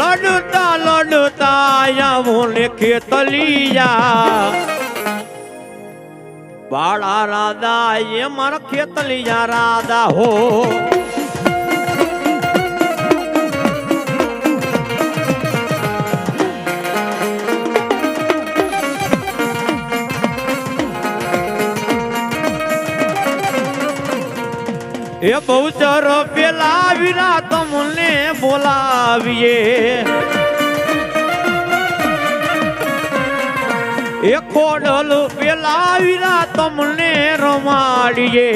લડતા લડતા આવું ને ખેતલિયા બાળા રાધા એ મારા ખેતલિયા રાધા હો એ બહુચર પેલા વિના તમને બોલાવીએ એ ખોડલ પેલા વીરા તમને રમાડીએ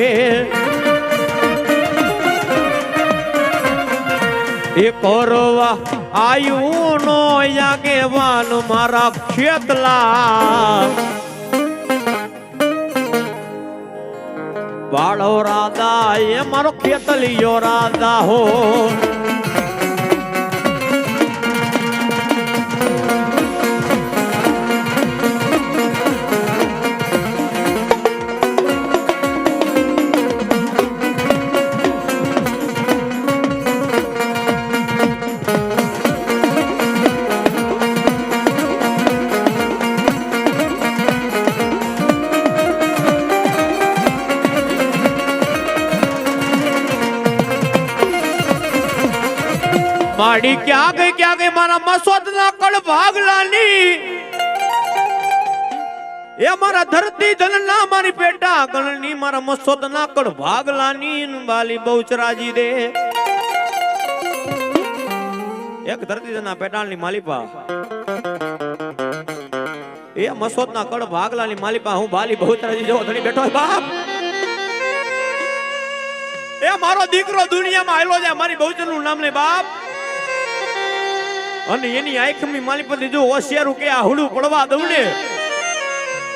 એ કરવા આયુ નો આગેવાન મારા ખેતલા બાળો રાધા એ મારો ખેતલિયો રાધા હો માડી ક્યાં ગઈ મારા મસોદ ના કળ ભાગલાની એ મારા ધરતી ધન ના મારી પેટા ગણની મારા મસોદ ના કળ ભાગલાની બાલી બહુચરાજી દે એક ધરતી ધન ના પેટાળની માલિપા એ મસોદ ના કળ ભાગલાની માલિપા હું બાલી બહુચરાજી જેવો ધણી બેઠો બાપ એ મારો દીકરો દુનિયામાં આયલો જાય મારી બહુચર નું નામ ને બાપ અને એની આંખમી માલિપતિ જો હોશિયારું કે આ હુડું પડવા દઉં ને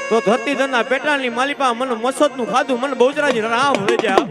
તો ધરતી ધરના પેટાળની માલિપા મને મસદ નું ખાધું મને બહુચરાજી રામ લઈ જા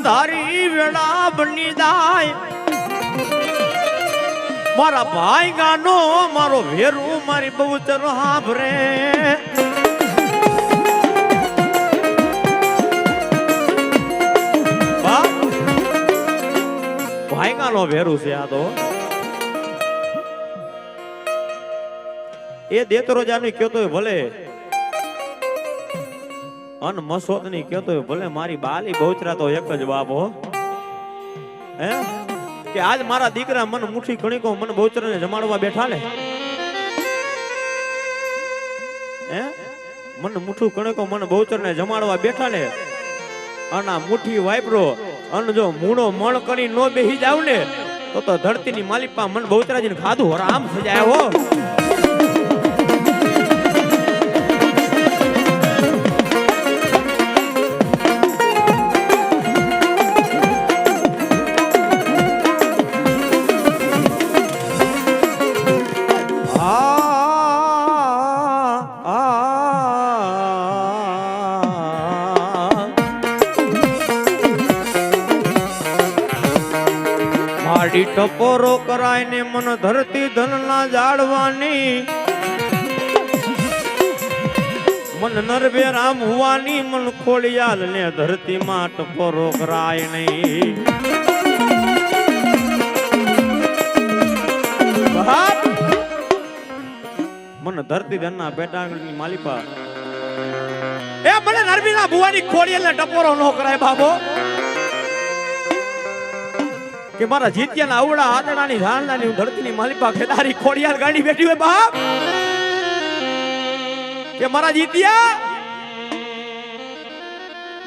ધારી વેળા બની જાય મારા ભાઈ ગાનો મારો વેરું મારી બહુચર હાભરે ભાઈ ગાનો વેરું છે આ તો એ દેતરો જાની કયો તો ભલે અન મસોદ ની કેતો ભલે મારી બાલી બહુચરા તો એક જ બાપ હો હે કે આજ મારા દીકરા મને મુઠ્ઠી કણીકો મને બહુચરાને જમાડવા બેઠા ને હે મને મુઠ્ઠું કણીકો મને બહુચરને જમાડવા બેઠા ને અને મુઠ્ઠી વાપરો અને જો મૂણો મણ કરી નો બેહી જાવ ને તો ધરતીની માલિપા મને બહુચરાજીને ખાધું હરામ થઈ જાય હો ટપોરો કરાય ને મન ધરતી ધન ના જાળવાની મન નરવે રામ હુવાની મન ખોડિયાલ ને ધરતી માં ટપોરો કરાય નહીં મન ધરતી ધન ના પેટાની માલિપા એ મને નરવી ના ભુવાની ખોડિયાલ ને ટપોરો નો કરાય બાબો કે મારા જીત્યાના આવડા આદડાની ધારણાની ધરતીની માલિપા ખેદારી ખોડિયાલ ગાડી બેઠી હોય બાપ કે મારા જીત્યા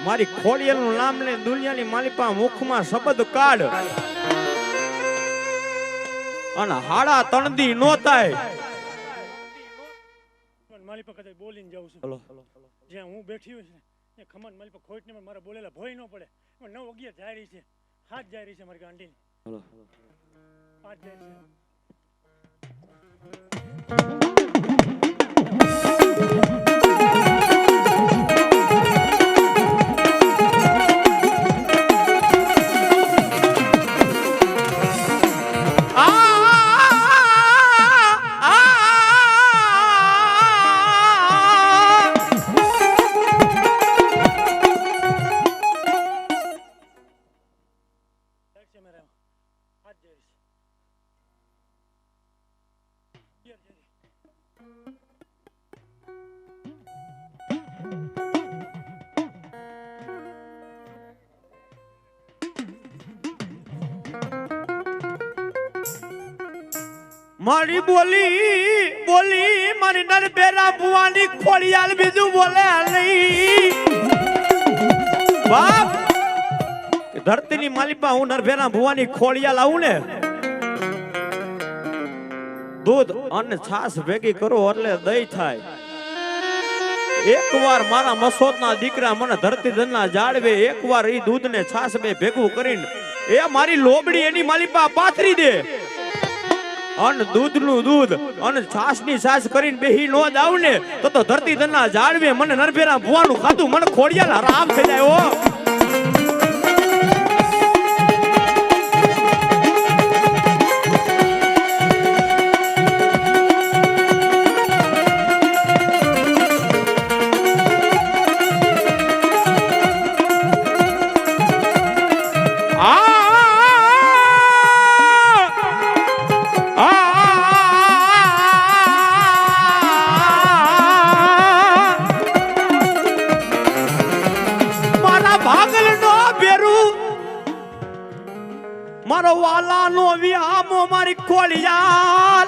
મારી ખોડિયાલનું નામ લે દુનિયાની માલિપા મુખમાં શબ્દ કાઢ અને હાડા તણદી નો થાય માલિપા કદાચ બોલીને જાઉં છું જ્યાં હું બેઠી હોય છે ખમણ માલિપા ખોટ ને મારા બોલેલા ભોય ન પડે 9 11 જાય રહી છે હાથ જાય રહી છે મારી ગાંડી હાથ જાય છે મારી બોલી મારી નરભેરા ભુવાની ખોડિયાલ બીજું બોલે નહીં બાપ ધરતીની માલિપા હું નરભેરા ભુવાની ખોડિયાલ આવું ને દૂધ અને છાસ ભેગી કરો એટલે દહીં થાય એકવાર મારા મસોદના દીકરા મને ધરતી ધનના જાળવે એકવાર ઈ દૂધ ને છાસ બે ભેગું કરીને એ મારી લોબડી એની માલિપા પાથરી દે અને દૂધનું દૂધ અને છાસની છાસ કરીને બેહી નો જાવ ને તો ધરતી ધનના જાળવે મને નરભેરા ભુવાનું ખાતું મને ખોડિયાલ હરામ થઈ જાય ઓ મારો વાલાનો વિહામો મારી ખોડિયાલ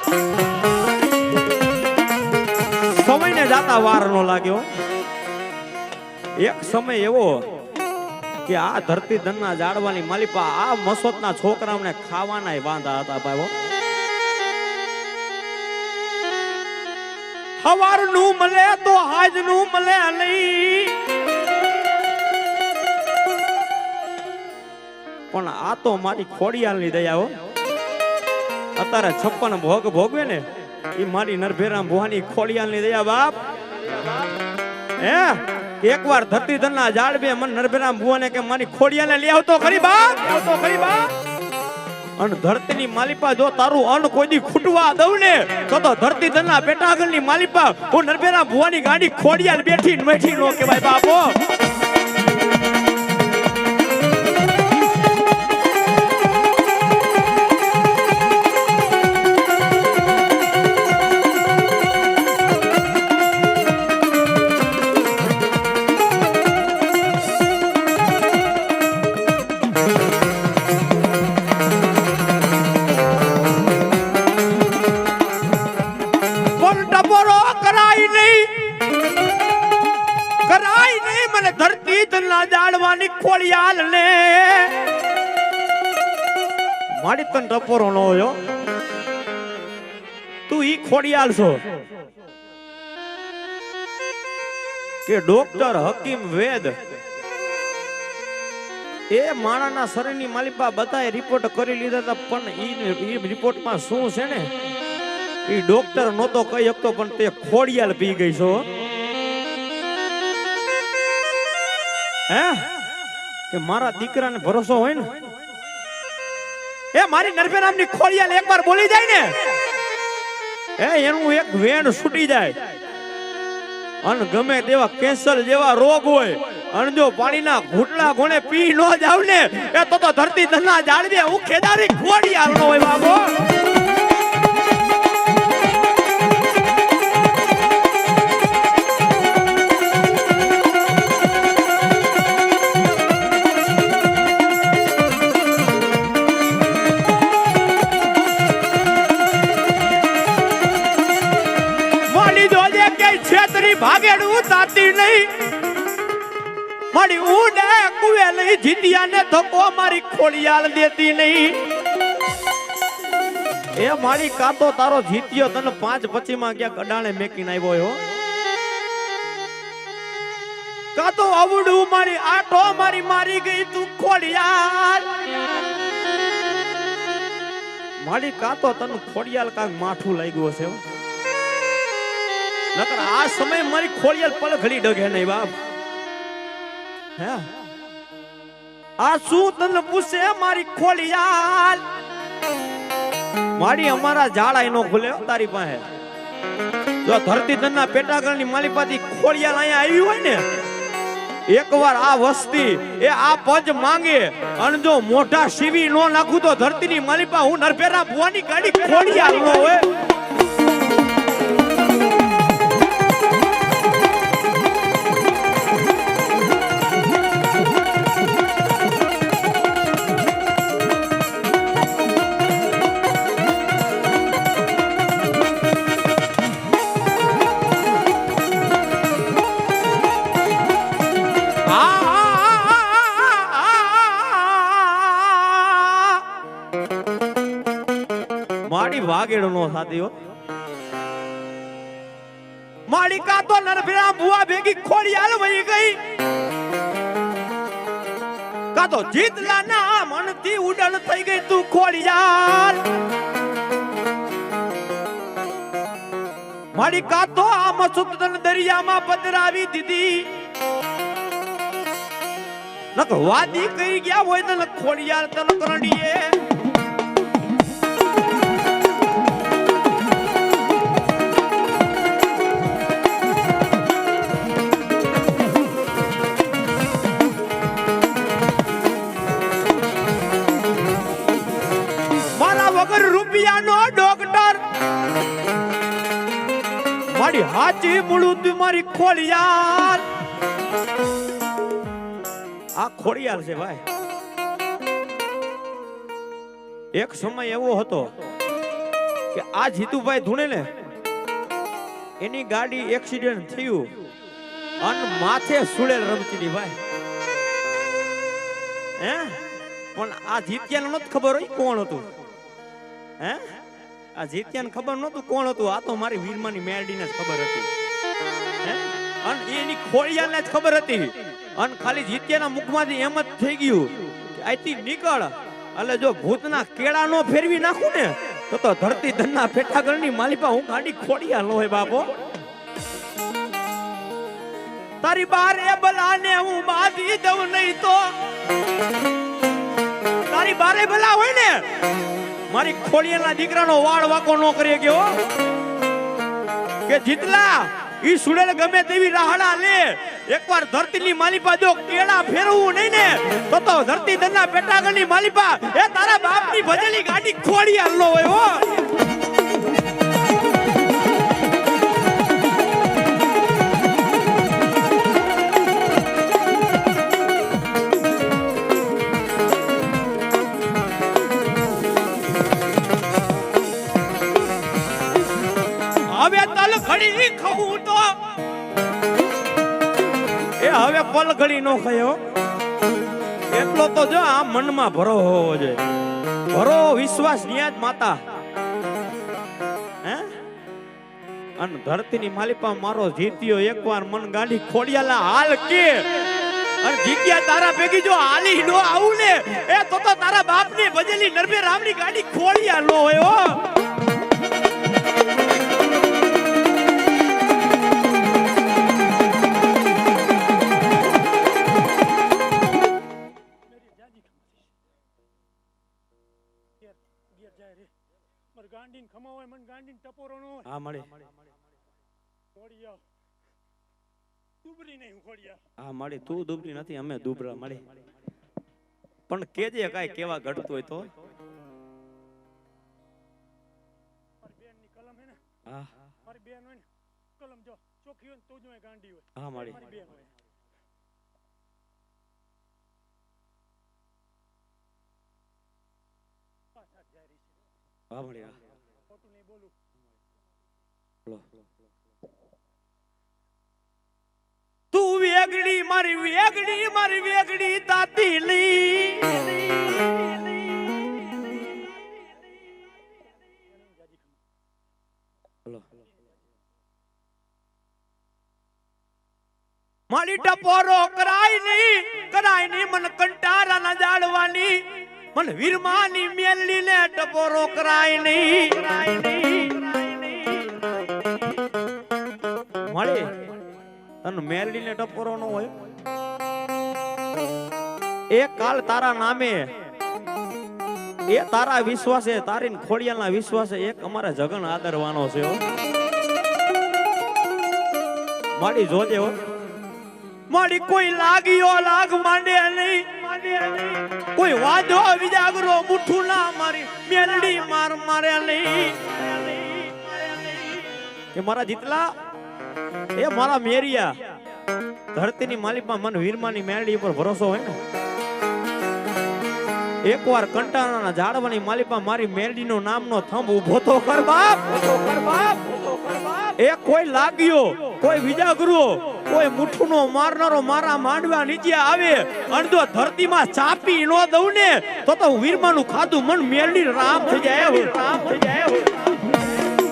સમયને જાતા વાર નો લાગ્યો એક સમય એવો કે આ ધરતી ધનના જાળવાની માલિપા આ મસોદના છોકરાઓને ખાવાના વાંધા હતા ભાઈઓ હવારનું મળે તો આજનું મળે નહીં પણ આ તો મારી ખોડિયાલની દયા હો અત્યારે 56 ભોગ ભોગવે ને એ મારી નરભેરા ભુવાની ખોડિયાલની દયા બાપ હે એકવાર ધરતી ધનના જાળવે મને નરભેરા ભુવાને કે મારી ખોડિયાલને લઈ આવતો ખરી બાપ અને ધરતીની માલિપા જો તારું અન્ન કોઈ દી ખૂટવા દઉં ને તો ધરતી ધનના પેટાગલની માલિપા હું નરભેરા ભુવાની ગાડી ખોડિયાલ બેઠી નો કહેવાય બાપો જાળવાની ખોડિયાલ ને મારી તન ટપોરો નો હોય તું ઈ ખોડિયાલ છો કે ડોક્ટર હકીમ વેદ એ માણાના શરીરની માલિપા બધાએ રિપોર્ટ કરી લીધા હતા પણ ઈ રિપોર્ટમાં શું છે ને ઈ ડોક્ટર નહોતો કહી શકતો પણ તે ખોડિયાલ પી ગઈ છો હે કે મારા દીકરાને ભરોસો હોય ને એ મારી નરભેરામની ખોડિયાલ એકવાર બોલી જાય ને એ એનું એક વેણ છૂટી જાય અને ગમે તેવા કેન્સર જેવા રોગ હોય અને જો પાણીના ઘૂંટડા ઘોણે પી ન જાવ ને એ તો ધરતી ધનના જાળવે હું ખેદારી ખોડિયાલ નો હોય બાબો ભાગેડું તાતી નહીં મારી ઉડે કુવે લઈ જીતિયા ને ધક્કો મારી ખોડિયાલ દેતી નહીં એ મારી કાતો તારો જીત્યો તને 5-25 માં ક્યાંક અડાણે મેકીને આવ્યો હો કાતો આવડું મારી આટો મારી ગઈ તું ખોડિયાલ મારી કાતો તને ખોડિયાલ કાંક માઠું લાગ્યું હશે નકર આ સમય મારી ખોડિયાલ પલખડી ડગે નહીં બાપ હે આ શું તને પૂછે મારી ખોડિયાલ મારી અમારા ઝાડા એનો ખુલે તારી પાસે જો ધરતી ધનના પેટાગળની માલિપાથી ખોડિયાલ અહીંયા આવી હોય ને એકવાર આ વસ્તી એ આ પજ માંગે અને જો મોઢા સીવી નો નાખું તો ધરતીની માલિપા હું નરભેરા ભુવાની ગાડી ખોડિયાલ નો હોય હાથીઓ માલિકા તો નરભેરા બુઆ ભેગી ખોડિયાલ વહી ગઈ કા તો જીતલા ના મનથી ઉડન થઈ ગઈ તું ખોડિયાલ માલિકા તો આમ સુતન દરિયામાં પધરાવી દીધી નક વાદી કરી ગયા હોય તો ખોડિયાલ તન કરડીએ મારા વગર રૂપિયાનો ડોક્ટર મારી હાચી મુળું તું મારી ખોડિયાલ આ ખોડિયાલ છે ભાઈ એક સમય એવો હતો કે આ જીતુભાઈ ધૂણે ને એની ગાડી એક્સિડન્ટ થયું અને માથે સુડેલ રમતી હતી ભાઈ હે પણ આ જીત્યાને નહોતી ખબર હોય કોણ હતું હે આ જીત્યાને ખબર નહોતું કોણ હતું આ તો મારી વીરમાની મેરડીને જ ખબર હતી હે અને એની ખોડિયાલને જ ખબર હતી અને ખાલી જીત્યાના મુખમાંથી એમ જ થઈ ગયું કે આથી નીકળ એટલે જો ભૂતના કેળા નો ફેરવી નાખું ને તો ધરતી ધનના પેટાગળની માલિપા હું ગાડી ખોડિયાલ નો હોય બાપો તારી બારે બલાને હું બાંધી દઉં નહીં તો તારી બારે બલા હોય ને મારી ખોડિયાલના દીકરાનો વાળ વાકો નો કરી ગયો કે જીતલા ઈ સુડેલ ગમે તેવી રાહડા લે એકવાર ધરતીની માલિપા જો કેળા ફેરવું નહીં ને તો ધરતી ધનના પેટાગળની માલિપા એ તારા બાપની ભજેલી ગાડી ખોડિયાલ નો હોય હો હવે તલ ઘડી ખાવું તો એ હવે પલ ઘડી નો ખાયો એટલો તો જો આ મનમાં ભરો હોવો જોઈએ ભરો વિશ્વાસ નિયાજ માતા હે અને ધરતીની માલિપા મારો જીત્યો એકવાર મન ગાડી ખોડિયાલા હાલ કે અને જીત્યા તારા ભેગી જો હાલી નો આવું ને એ તો તારા બાપની ભજેલી નરભે રામની ગાડી ખોડિયા નો હોય હો ગાંડીન ખમાવાય મન ગાંડીન ટપોરો નો હા મળે ખોડિયા દુબરી નહીં ખોડિયા હા મળે તું દુબરી નથી અમે દુબરા મળે પણ કેજે કાઈ કેવા ઘટતું હોય તો મારી બેન ની કલમ હે ને હા મારી બેન હોય ને કલમ જો ચોખી હોય તો જ ગાંડી હોય હા મળે મારી બેન હોય પાછા જાય રહી છે હા મળે ખોટું નહીં બોલું તું વેગડી મારી વેગડી તાતીલી મારી ટપોરો કરાય નહીં મન કંટારા ના જાડવાની મન વીરમાની મેલડી ને ટપોરો કરાય નહીં મળે તન મેલડી ને ટપોરો નો હોય એ કાલ તારા નામે એ તારા વિશ્વાસે તારી ખોડિયાલના વિશ્વાસે એક અમારા જગન આદરવાનો છે હો માડી જોજે હો માડી કોઈ લાગ્યો લાગ માંડે નહીં કોઈ વાજો વિજાગરો મુઠ્ઠું ના મારી મેલડી મારે નહીં એ મારા જીતલા એ મારા મેરિયા ધરતીની માલિકમાં મન વીરમાની મેલડી પર ભરોસો હોય ને એકવાર કંટાળાના ઝાડવાની માલિકમાં મારી મેલડીનો નામનો થંભ ઊભો તો કર બાપ એ કોઈ લાગ્યો કોઈ વિજાગરો કોઈ મુઠ્ઠુનો મારનારો મારા માંડવા નીચે આવે અને જો ધરતીમાં ચાપી નો દઉં ને તો વીરમાનું ખાધું મન મેલડી રામ થઈ જાય રામ થઈ જાય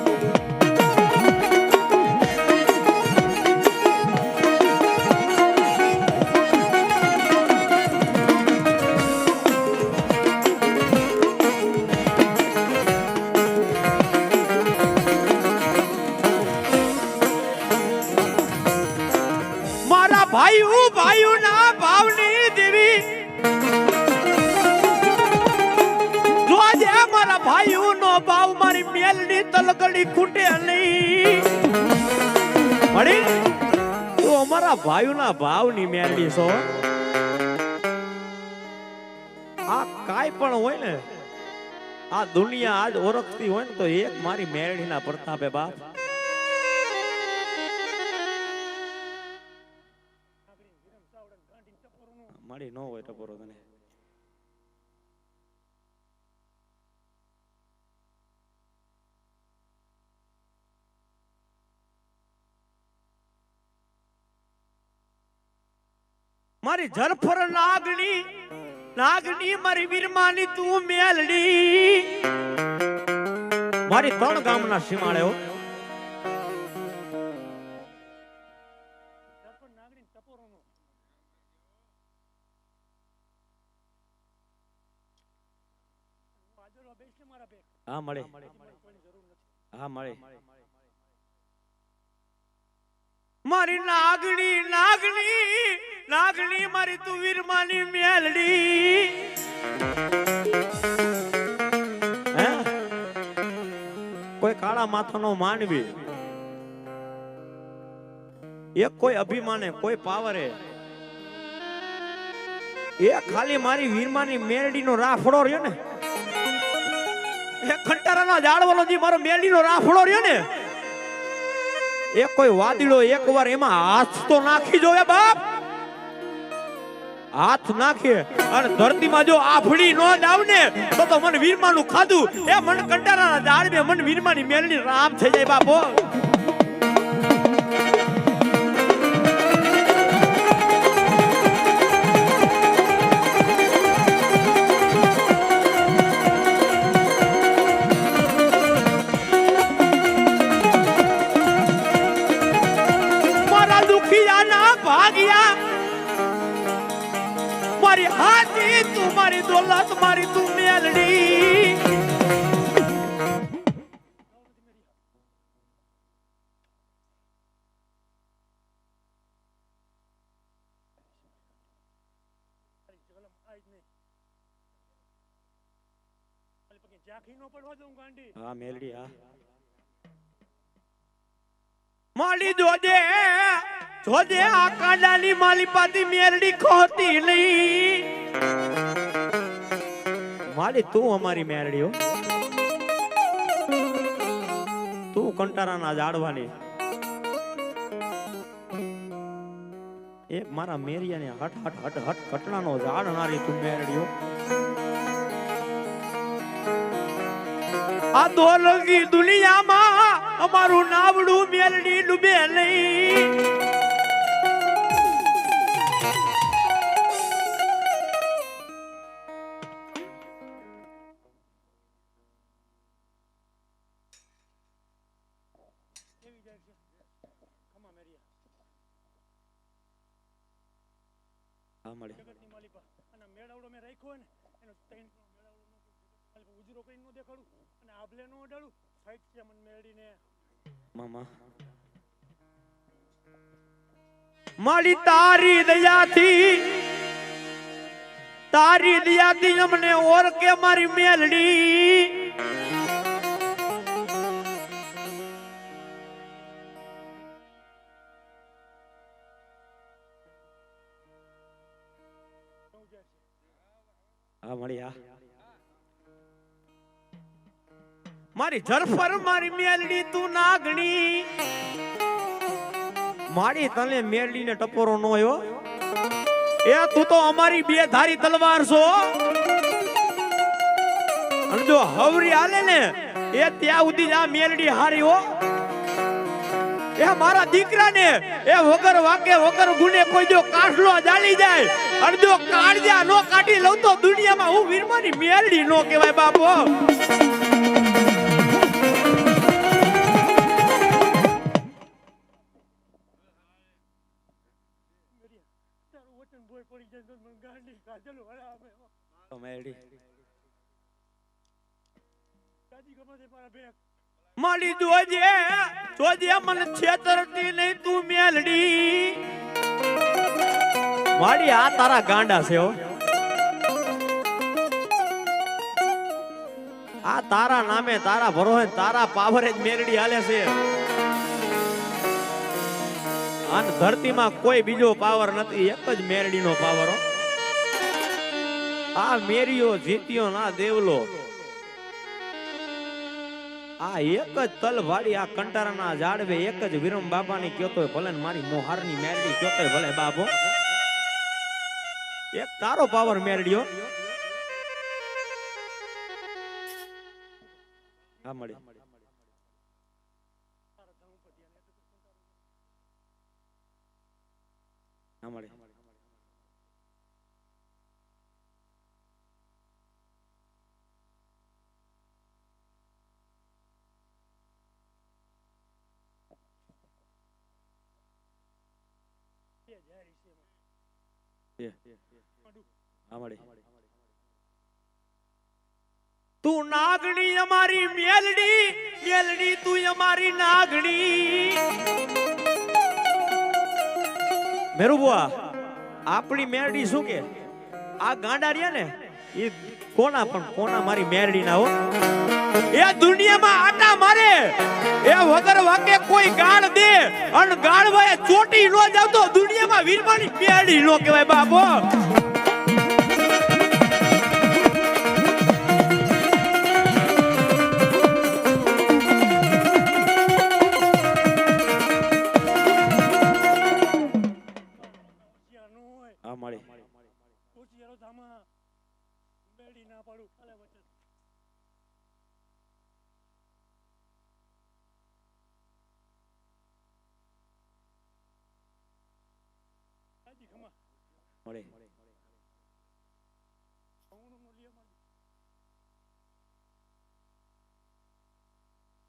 ભાઈઓના ભાવની દેવી જોજે મારા ભાઈઓનો ભાવ મારી મેલની તલકડી ખૂટે નહીં મળી તો અમારા ભાઈઓના ભાવની મેલડી છો આ કાઈ પણ હોય ને આ દુનિયા આજ ઓળખતી હોય ને તો એક મારી મેલડીના પ્રતાપે બાપ મારી ન હોય ટપોરો તને મારી ઝરફર નાગણી નાગણી મારી વીરમાની તું મેલડી મારી 3 ગામના સીમાડે હો હા મળે હા મળે મારી નાગણી નાગણી નાગણી મારી તું વીરમાની મેલડી હે કોઈ કાળા માથાનો માનવી એક કોઈ અભિમાને કોઈ પાવરે એ ખાલી મારી વીરમાની મેલડીનો રાફડો રહ્યો ને એ ખંટારાનો ઝાડવાનો જે મારો મેલડીનો રાફડો રહ્યો ને એક કોઈ વાદળો એકવાર એમાં હાથ તો નાખી જોવે બાપ હાથ નાખે અને ધરતીમાં જો આફડી નો જાવ ને તો મન વીરમાનું ખાધું એ મન કંટારાના ઝાડ મન વીરમાની મેલડી રામ થઈ જાય બાપો મારી હાથી તું મારી દોલત મારી તું મેલડી હા મેલડી હા માલી જોજે જોજે આ કાંડાની માલીપાતી મેલડી ખોતી નહીં માલી તું અમારી મેલડી હો તું કંટારાના ઝાડવાની એક મારા મેરિયાને હટ હટ હટ હટ કટણાનો ઝાડનારી તું મેલડી હો આ દોલગી દુનિયામાં અમારું નાવડું મેલડી ડૂબે નહીં મારી તારી દયાથી અમને ઓળખે મારી મેલડી હા મળી હા મારી ઝરફર મારી મેલડી તું નાગણી મારી તને મેલડી ને ટપોરો નો આવ્યો એ તું તો અમારી બે ધારી તલવાર છો અને જો હવરી હાલે ને એ ત્યાં સુધી આ મેલડી હારી હો એ મારા દીકરાને એ વગર વાકે વગર ગુને કોઈ જો કાઢલો જાળી જાય અને જો કાઢજા નો કાઢી લઉં તો દુનિયામાં હું વીરમાની મેલડી નો કહેવાય બાપો માલી જોજે જોજે મને છેતરતી નહીં તું મેલડી માડી આ તારા ગાંડા છે હો. આ તારા નામે તારા ભરોસે તારા પાવરે જ મેરડી હાલે છે. અને ધરતીમાં કોઈ બીજો પાવર નથી, એક જ મેરડીનો પાવર હો. આ મેરીઓ જીત્યો ના દેવલો. આ એક જ તલવાડી આ કંટારાના ઝાડવે એક જ વિરમ બાબાની કહેતો ભલે ને મારી મોહારની મેરડી કહેતો ભલે બાબો. એક તારો પાવર મેરડીઓ. હા મળી હા મળી તું નાગણી અમારી મેલડી, મેલડી તું અમારી નાગણી. મેરુ બુઆ આપણી મેરડી શું કે આ ગાંડા રહ્યા ને એ કોના પણ કોના મારી મેરડી ના હો. એ દુનિયામાં આટા મારે એ વગર વાકે કોઈ ગાળ દે અને ગાળવાએ ચોટી નો જાવ તો દુનિયામાં વીરમાની મેરડી નો કહેવાય બાપો.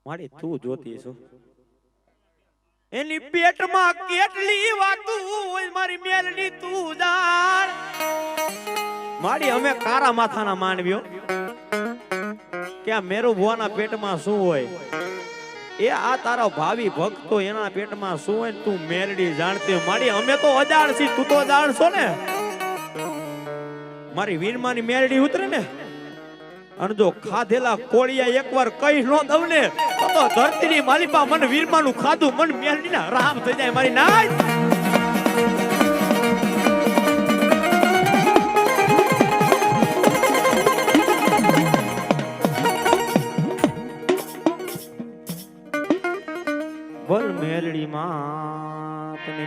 મારી તું જોતી છો એની પેટમાં કેટલી વાતું હોય મારી મેલડી તું જાણ. મારી અમે કારા માથાના માનવ્યો કે આ મેરુ ભુવાના પેટમાં શું હોય એ આ તારા ભાવિ ભક્તો એના પેટમાં શું હોય તું મેરડી જાણતી. મારી અમે તો અજાણ છી, તું તો અજાણ છો ને. મારી વીરમાની મેરડી ઉતરે ને અને જો ખાધેલા કોળિયા એકવાર કઈ નો દઉં ને તો ધરતીની માલિપા મને વીરમાનું ખાધું મને મેરડીના રામ થઈ જાય મારી નાય. બોલ મેરડી માં તને